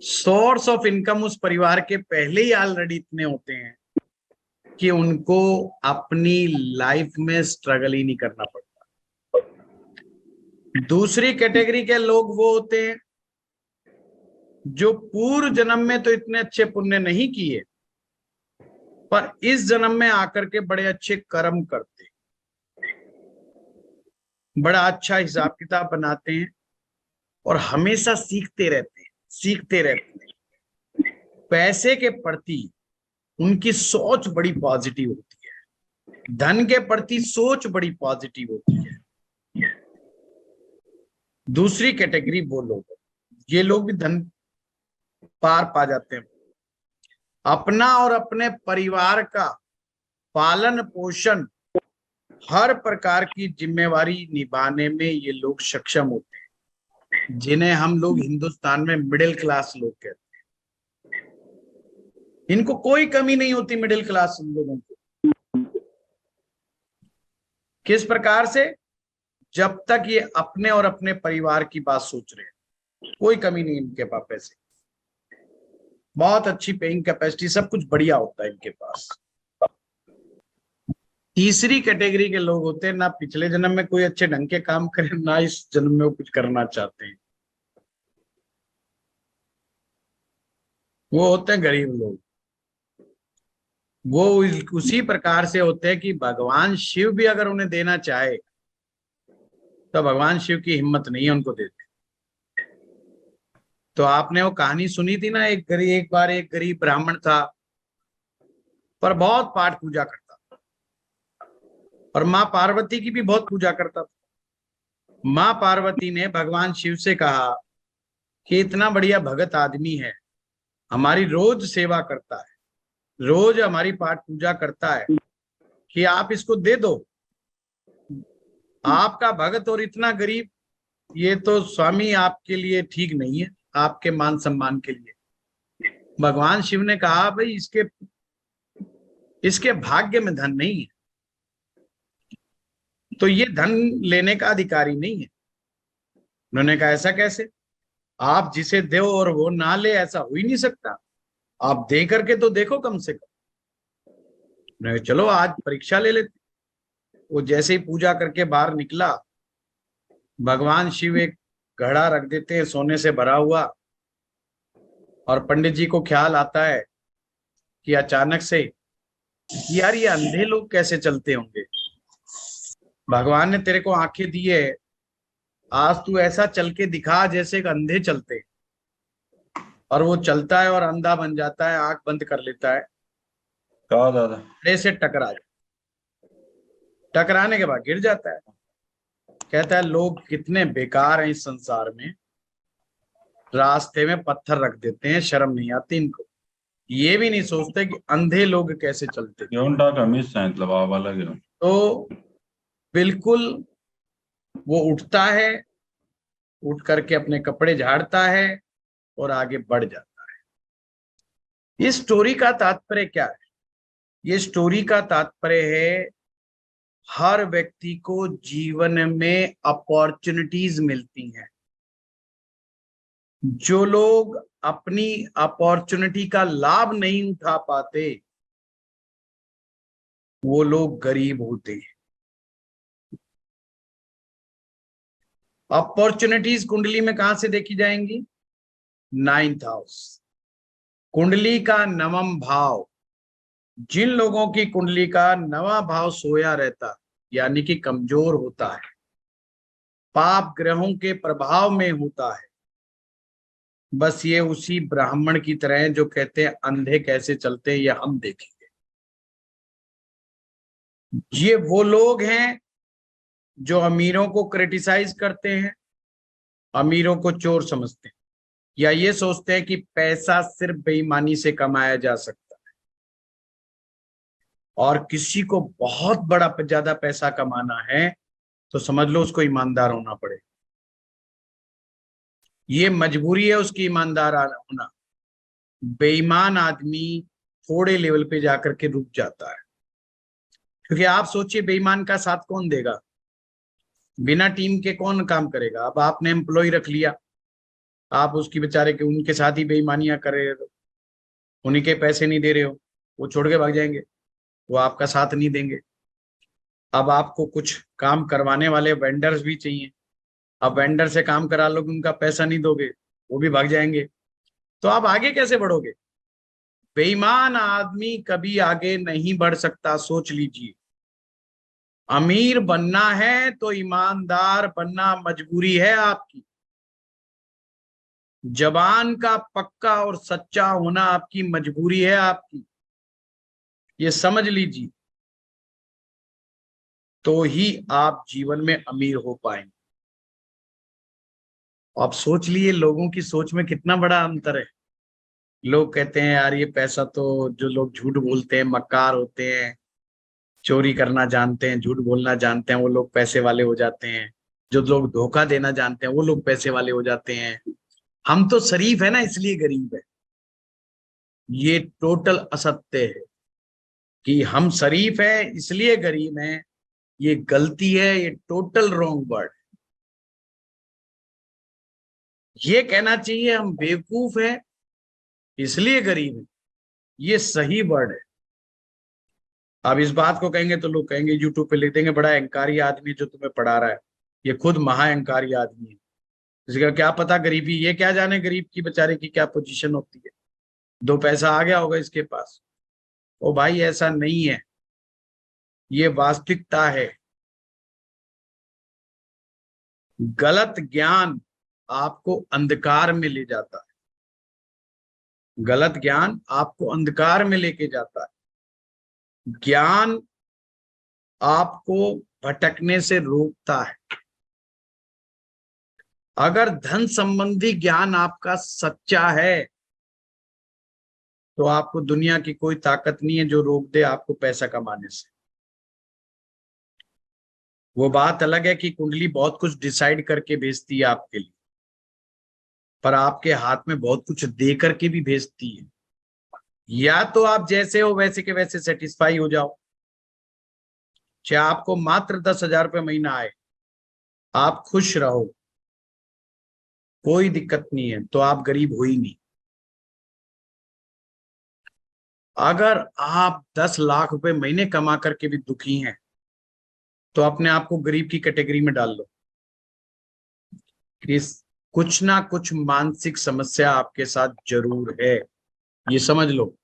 सोर्स ऑफ इनकम उस परिवार के पहले ही ऑलरेडी इतने होते हैं कि उनको अपनी लाइफ में स्ट्रगल ही नहीं करना पड़ता। दूसरी कैटेगरी के लोग वो होते हैं जो पूर्व जन्म में तो इतने अच्छे पुण्य नहीं किए, पर इस जन्म में आकर के बड़े अच्छे कर्म करते, बड़ा अच्छा हिसाब किताब बनाते हैं, और हमेशा सीखते रहते हैं। पैसे के प्रति उनकी सोच बड़ी पॉजिटिव होती है, धन के प्रति सोच बड़ी पॉजिटिव होती है। दूसरी कैटेगरी वो लोग, ये लोग भी धन पार पा जाते हैं। अपना और अपने परिवार का पालन पोषण, हर प्रकार की जिम्मेवारी निभाने में ये लोग सक्षम होते हैं, जिन्हें हम लोग हिंदुस्तान में मिडिल क्लास लोग कहते हैं। इनको कोई कमी नहीं होती मिडिल क्लास लोगों को। किस प्रकार से? जब तक ये अपने और अपने परिवार की बात सोच रहे हैं, कोई कमी नहीं इनके पास। पैसे, बहुत अच्छी पेइंग कैपेसिटी, सब कुछ बढ़िया होता है इनके पास। तीसरी कैटेगरी के लोग होते हैं, ना पिछले जन्म में कोई अच्छे ढंग के काम करे, ना इस जन्म में वो कुछ करना चाहते हैं। वो होते हैं गरीब लोग। वो उसी प्रकार से होते हैं कि भगवान शिव भी अगर उन्हें देना चाहे तो भगवान शिव की हिम्मत नहीं है उनको देते। तो आपने वो कहानी सुनी थी ना, एक बार एक गरीब ब्राह्मण था, पर बहुत पाठ पूजा करता था, और माँ पार्वती की भी बहुत पूजा करता था। माँ पार्वती ने भगवान शिव से कहा कि इतना बढ़िया भगत आदमी है, हमारी रोज सेवा करता है, रोज हमारी पाठ पूजा करता है, कि आप इसको दे दो। आपका भगत और इतना गरीब, ये तो स्वामी आपके लिए ठीक नहीं है, आपके मान सम्मान के लिए। भगवान शिव ने कहा भाई इसके भाग्य में धन नहीं है, तो ये धन लेने का अधिकारी नहीं है। उन्होंने कहा ऐसा कैसे? आप जिसे दो और वो ना ले, ऐसा हो ही नहीं सकता। आप दे करके तो देखो कम से कम। चलो आज परीक्षा ले लेते। वो जैसे ही पूजा करके बाहर निकला, भगवान शिव एक घड़ा रख देते हैं सोने से भरा हुआ, और पंडित जी को ख्याल आता है कि अचानक से यार ये अंधे लोग कैसे चलते होंगे। भगवान ने तेरे को आंखें दी है, आज तू ऐसा चल के दिखा जैसे एक अंधे चलते। और वो चलता है और अंधा बन जाता है, आंख बंद कर लेता है, घड़े से टकरा जाता, टकराने के बाद गिर जाता है। कहता है लोग कितने बेकार हैं इस संसार में, रास्ते में पत्थर रख देते हैं, शर्म नहीं आती इनको। ये भी नहीं सोचते कि अंधे लोग कैसे चलते। तो बिल्कुल वो उठता है, उठ करके अपने कपड़े झाड़ता है और आगे बढ़ जाता है। इस स्टोरी का तात्पर्य क्या है? ये स्टोरी का तात्पर्य है हर व्यक्ति को जीवन में अपॉर्चुनिटीज मिलती हैं। जो लोग अपनी अपॉर्चुनिटी का लाभ नहीं उठा पाते, वो लोग गरीब होते हैं। अपॉर्चुनिटीज कुंडली में कहां से देखी जाएंगी? 9th हाउस, कुंडली का नवम भाव। जिन लोगों की कुंडली का नवा भाव सोया रहता, यानी कि कमजोर होता है, पाप ग्रहों के प्रभाव में होता है, बस ये उसी ब्राह्मण की तरह है जो कहते हैं अंधे कैसे चलते हैं ये हम देखेंगे। ये वो लोग हैं जो अमीरों को क्रिटिसाइज करते हैं, अमीरों को चोर समझते हैं, या ये सोचते हैं कि पैसा सिर्फ बेईमानी से कमाया जा सकता है, और किसी को बहुत बड़ा ज्यादा पैसा कमाना है तो समझ लो उसको ईमानदार होना पड़ेगा। ये मजबूरी है उसकी ईमानदार होना। बेईमान आदमी थोड़े लेवल पे जाकर के रुक जाता है, क्योंकि आप सोचिए बेईमान का साथ कौन देगा? बिना टीम के कौन काम करेगा? अब आपने एम्प्लॉय रख लिया, आप उसकी बेचारे के उनके साथ ही बेईमानियां कर रहे हो, उन्हीं के पैसे नहीं दे रहे हो, वो छोड़ के भाग जाएंगे, वो आपका साथ नहीं देंगे। अब आपको कुछ काम करवाने वाले वेंडर्स भी चाहिए, अब वेंडर से काम करा लोगे, उनका पैसा नहीं दोगे, वो भी भाग जाएंगे, तो आप आगे कैसे बढ़ोगे? बेईमान आदमी कभी आगे नहीं बढ़ सकता, सोच लीजिए। अमीर बनना है तो ईमानदार बनना मजबूरी है आपकी। जबान का पक्का और सच्चा होना आपकी मजबूरी है आपकी, ये समझ लीजिए, तो ही आप जीवन में अमीर हो पाएंगे। आप सोच लिए लोगों की सोच में कितना बड़ा अंतर है। लोग कहते हैं यार ये पैसा तो, जो लोग झूठ बोलते हैं, मक्कार होते हैं, चोरी करना जानते हैं, झूठ बोलना जानते हैं, वो लोग पैसे वाले हो जाते हैं। जो लोग धोखा देना जानते हैं वो लोग पैसे वाले हो जाते हैं। हम तो शरीफ है ना, इसलिए गरीब है। ये टोटल असत्य है कि हम शरीफ है इसलिए गरीब हैं। ये गलती है, ये टोटल रॉन्ग वर्ड। ये कहना चाहिए हम बेवकूफ हैं इसलिए गरीब हैं, ये सही वर्ड है। अब इस बात को कहेंगे तो लोग कहेंगे, यूट्यूब पे लिख देंगे, बड़ा अहंकारी आदमी जो तुम्हें पढ़ा रहा है, ये खुद महाअहंकारी आदमी है, इसका क्या पता गरीबी, ये क्या जाने गरीब की बेचारे की क्या पोजीशन होती है, 2 पैसा आ गया होगा इसके पास। ओ भाई ऐसा नहीं है, ये वास्तविकता है। गलत ज्ञान आपको अंधकार में ले जाता है, गलत ज्ञान आपको अंधकार में लेके जाता है। ज्ञान आपको भटकने से रोकता है। अगर धन संबंधी ज्ञान आपका सच्चा है तो आपको दुनिया की कोई ताकत नहीं है जो रोक दे आपको पैसा कमाने से। वो बात अलग है कि कुंडली बहुत कुछ डिसाइड करके भेजती है आपके लिए, पर आपके हाथ में बहुत कुछ दे करके भी भेजती है। या तो आप जैसे हो वैसे के वैसे सेटिस्फाई हो जाओ, चाहे आपको मात्र 10,000 रुपये महीना आए, आप खुश रहो, कोई दिक्कत नहीं है, तो आप गरीब हो ही नहीं। अगर आप 10 लाख रुपए महीने कमा करके भी दुखी हैं तो अपने आप को गरीब की कैटेगरी में डाल लो। इस कुछ ना कुछ मानसिक समस्या आपके साथ जरूर है, ये समझ लो।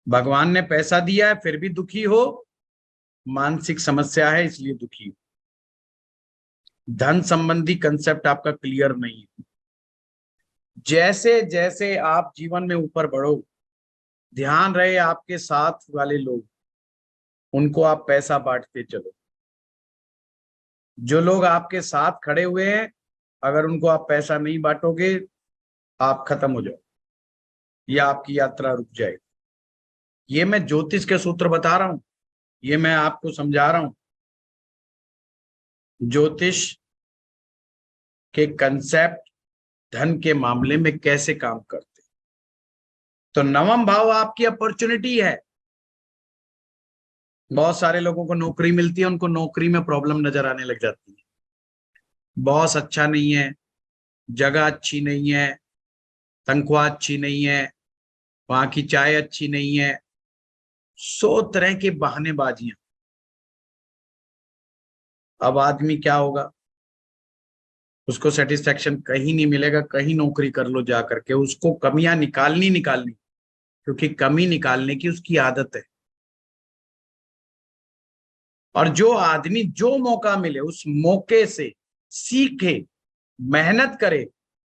भगवान ने पैसा दिया है फिर भी दुखी हो, मानसिक समस्या है इसलिए दुखी हो। धन संबंधी कंसेप्ट आपका क्लियर नहीं है। जैसे जैसे आप जीवन में ऊपर बढ़ो, ध्यान रहे आपके साथ वाले लोग, उनको आप पैसा बांटते चलो। जो लोग आपके साथ खड़े हुए हैं, अगर उनको आप पैसा नहीं बांटोगे, आप खत्म हो जाओ या आपकी यात्रा रुक जाएगी। ये मैं ज्योतिष के सूत्र बता रहा हूं, ये मैं आपको समझा रहा हूं ज्योतिष के कंसेप्ट धन के मामले में कैसे काम करते। तो 9वां भाव आपकी अपॉर्चुनिटी है। बहुत सारे लोगों को नौकरी मिलती है, उनको नौकरी में प्रॉब्लम नजर आने लग जाती है। बॉस अच्छा नहीं है, जगह अच्छी नहीं है, तनख्वाह अच्छी नहीं है, वहां की चाय अच्छी नहीं है, 100 तरह के बहानेबाजियां। अब आदमी क्या होगा, उसको सेटिस्फेक्शन कहीं नहीं मिलेगा। कहीं नौकरी कर लो जा करके, उसको कमियां निकालनी, क्योंकि कमी निकालने की उसकी आदत है। और जो आदमी जो मौका मिले उस मौके से सीखे, मेहनत करे,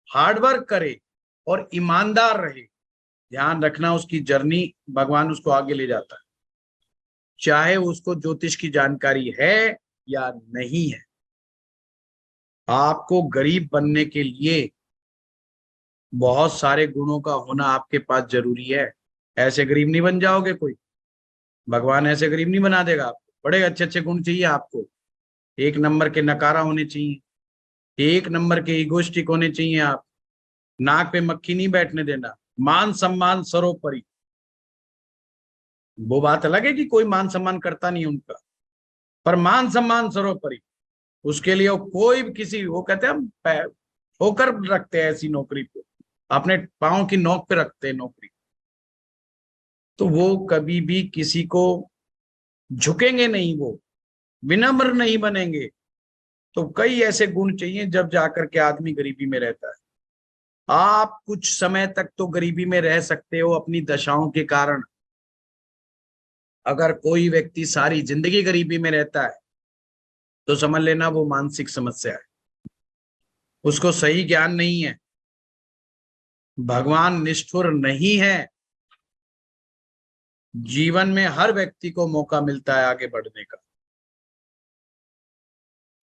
हार्डवर्क करे और ईमानदार रहे, ध्यान रखना उसकी जर्नी भगवान उसको आगे ले जाता है, चाहे उसको ज्योतिष की जानकारी है या नहीं है। आपको गरीब बनने के लिए बहुत सारे गुणों का होना आपके पास जरूरी है। ऐसे गरीब नहीं बन जाओगे कोई, भगवान ऐसे गरीब नहीं बना देगा आपको। बड़े अच्छे अच्छे गुण चाहिए आपको। 1 नंबर के नकारा होने चाहिए, 1 नंबर के इगोस्टिक होने चाहिए। आप नाक पे मक्खी नहीं बैठने देना, मान सम्मान सर्वोपरि। वो बात अलग है कि कोई मान सम्मान करता नहीं उनका, पर मान सम्मान सर्वोपरि। उसके लिए कोई भी किसी, वो कहते हैं हम ठोकर रखते हैं ऐसी नौकरी को, अपने पांव की नोक पे रखते हैं नौकरी, तो वो कभी भी किसी को झुकेंगे नहीं, वो विनम्र नहीं बनेंगे। तो कई ऐसे गुण चाहिए जब जाकर के आदमी गरीबी में रहता है। आप कुछ समय तक तो गरीबी में रह सकते हो अपनी दशाओं के कारण। अगर कोई व्यक्ति सारी जिंदगी गरीबी में रहता है तो समझ लेना वो मानसिक समस्या है, उसको सही ज्ञान नहीं है। भगवान निष्ठुर नहीं है। जीवन में हर व्यक्ति को मौका मिलता है आगे बढ़ने का,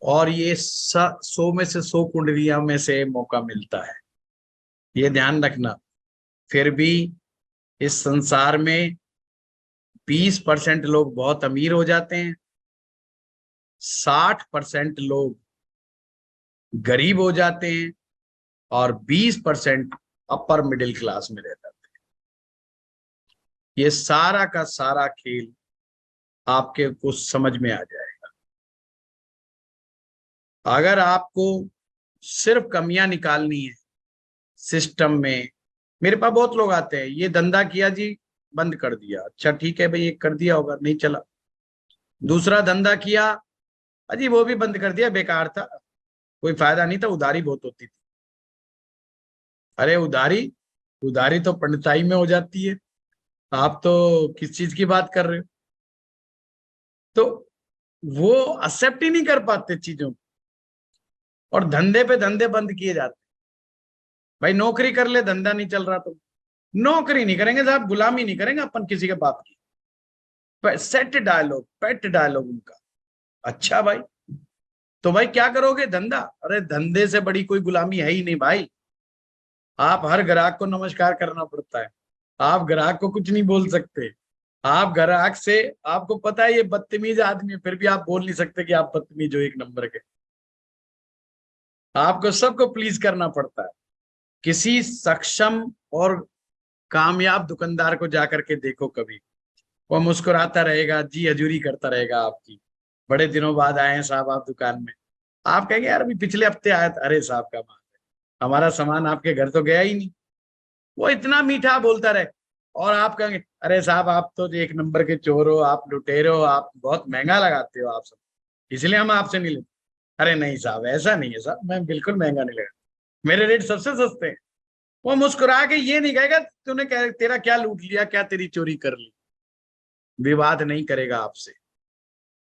और ये 100 में से 100 कुंडलियों में से मौका मिलता है, ये ध्यान रखना। फिर भी इस संसार में 20% लोग बहुत अमीर हो जाते हैं, 60% लोग गरीब हो जाते हैं, और 20% अपर मिडिल क्लास में रह जाते हैं। ये सारा का सारा खेल आपके कुछ समझ में आ जाएगा। अगर आपको सिर्फ कमियां निकालनी है सिस्टम में, मेरे पास बहुत लोग आते हैं, ये धंधा किया जी, बंद कर दिया, अच्छा ठीक है भाई, एक कर दिया होगा, नहीं चला। दूसरा धंधा किया, अजी वो भी बंद कर दिया, बेकार था, कोई फायदा नहीं था, उधारी बहुत होती थी। अरे उधारी तो पंडिताई में हो जाती है, आप तो किस चीज की बात कर रहे हो? तो वो एक्सेप्ट ही नहीं कर पाते चीजों को, और धंधे पे धंधे बंद किए जाते। भाई नौकरी कर ले, धंधा नहीं चल रहा तो नौकरी नहीं करेंगे साहब, गुलामी नहीं करेंगे अपन किसी के बाप की। सेट डायलॉग, पेट डायलॉग उनका। अच्छा भाई, तो भाई क्या करोगे? धंधा? अरे धंधे से बड़ी कोई गुलामी है ही नहीं भाई। आप हर ग्राहक को नमस्कार करना पड़ता है, आप ग्राहक को कुछ नहीं बोल सकते। आप ग्राहक से, आपको पता है ये बदतमीज आदमी है, फिर भी आप बोल नहीं सकते कि आप बदतमीज हो एक नंबर के। आपको सबको प्लीज करना पड़ता है। किसी सक्षम और कामयाब दुकानदार को जाकर के देखो कभी, वो मुस्कुराता रहेगा, जी हजूरी करता रहेगा आपकी। बड़े दिनों बाद आए हैं साहब आप दुकान में, आप कहेंगे यार अभी पिछले हफ्ते आया था, अरे साहब का मान है, हमारा सामान आपके घर तो गया ही नहीं। वो इतना मीठा बोलता रहे, और आप कहेंगे अरे साहब आप तो एक नंबर के चोर हो, आप लुटेरे हो, आप बहुत महंगा लगाते हो आप सब, इसलिए हम आपसे नहीं लेते। अरे नहीं साहब ऐसा नहीं है साहब, मैं बिल्कुल महंगा नहीं लगा, मेरे रेट सबसे सस्ते हैं। वो मुस्कुरा के ये नहीं कहेगा तूने तेरा क्या लूट लिया, क्या तेरी चोरी कर ली, विवाद नहीं करेगा आपसे।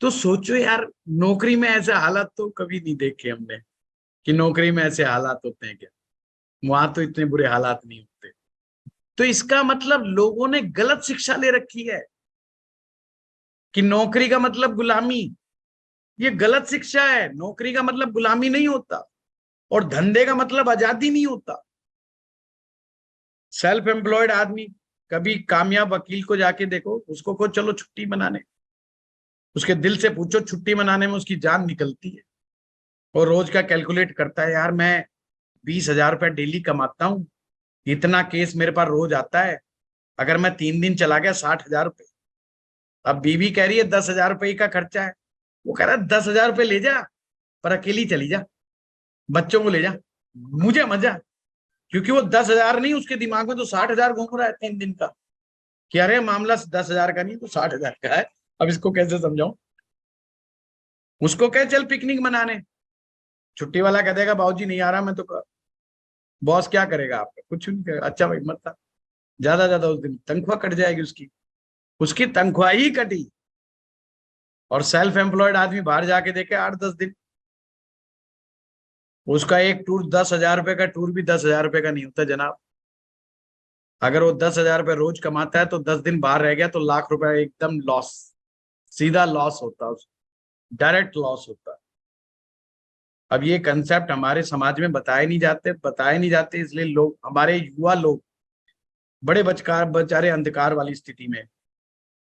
तो सोचो यार, नौकरी में ऐसे हालात तो कभी नहीं देखे हमने कि नौकरी में ऐसे हालात होते हैं क्या। वहां तो इतने बुरे हालात नहीं होते। तो इसका मतलब लोगों ने गलत शिक्षा ले रखी है कि नौकरी का मतलब गुलामी। ये गलत शिक्षा है। नौकरी का मतलब गुलामी नहीं होता, और धंधे का मतलब आजादी नहीं होता। सेल्फ एम्प्लॉयड आदमी, कभी कामयाब वकील को जाके देखो, उसको को चलो छुट्टी मनाने, उसके दिल से पूछो, छुट्टी मनाने में उसकी जान निकलती है। और रोज का कैलकुलेट करता है, यार मैं 20,000 रुपये डेली कमाता हूँ, इतना केस मेरे पास रोज आता है, अगर मैं 3 दिन चला गया 60,000 रुपये। अब बीवी कह रही है 10,000 रुपये का खर्चा है, वो कह रहा है 10,000 रुपये ले जा, पर अकेली चली जा, बच्चों को ले जा, मुझे मजा। क्योंकि वो 10,000 नहीं, उसके दिमाग में तो 60,000 घूम रहा है 3 दिन का, कि अरे मामला 10,000 का नहीं तो 60,000 का है। अब इसको कैसे समझाऊं? उसको कह चल पिकनिक मनाने, छुट्टी वाला कह देगा बाबूजी नहीं आ रहा मैं तो। बॉस क्या करेगा आपका? कुछ नहीं करेगा। अच्छा भाई मत, ज्यादा उस दिन तनख्वाह कट जाएगी, उसकी तनख्वाह ही कटी। और सेल्फ एम्प्लॉयड आदमी बाहर जाके देखे 8-10 दिन, उसका एक टूर 10,000 रुपए का टूर भी 10,000 रुपए का नहीं होता जनाब। अगर वो 10,000 रुपए रोज कमाता है तो 10 दिन बाहर रह गया तो लाख रुपए एकदम लॉस, सीधा लॉस होता है, डायरेक्ट लॉस होता है। अब ये कंसेप्ट हमारे समाज में बताए नहीं जाते, इसलिए लोग, हमारे युवा लोग बड़े बेचारे अंधकार वाली स्थिति में।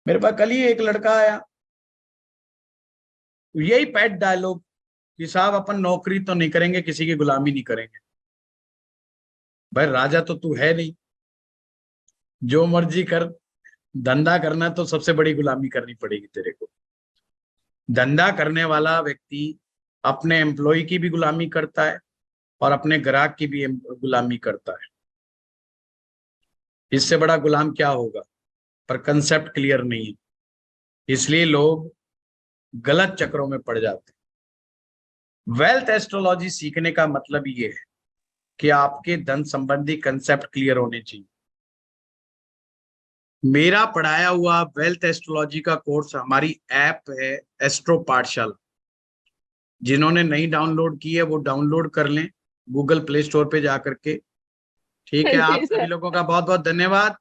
मेरे पास कल ही एक लड़का आया, यही पेट डायलॉग कि साहब अपन नौकरी तो नहीं करेंगे, किसी की गुलामी नहीं करेंगे। भाई राजा तो तू है नहीं, जो मर्जी कर, धंधा करना तो सबसे बड़ी गुलामी करनी पड़ेगी तेरे को। धंधा करने वाला व्यक्ति अपने एम्प्लॉय की भी गुलामी करता है और अपने ग्राहक की भी गुलामी करता है। इससे बड़ा गुलाम क्या होगा? पर कंसेप्ट क्लियर नहीं है, इसलिए लोग गलत चक्रों में पड़ जाते हैं। वेल्थ एस्ट्रोलॉजी सीखने का मतलब ये है कि आपके धन संबंधी कंसेप्ट क्लियर होने चाहिए। मेरा पढ़ाया हुआ वेल्थ एस्ट्रोलॉजी का कोर्स, हमारी ऐप है एस्ट्रो पाठशाला, जिन्होंने नहीं डाउनलोड की है वो डाउनलोड कर लें गूगल प्ले स्टोर पे जाकर के। ठीक है, आप
जी,
सभी
सर।
लोगों का बहुत बहुत धन्यवाद।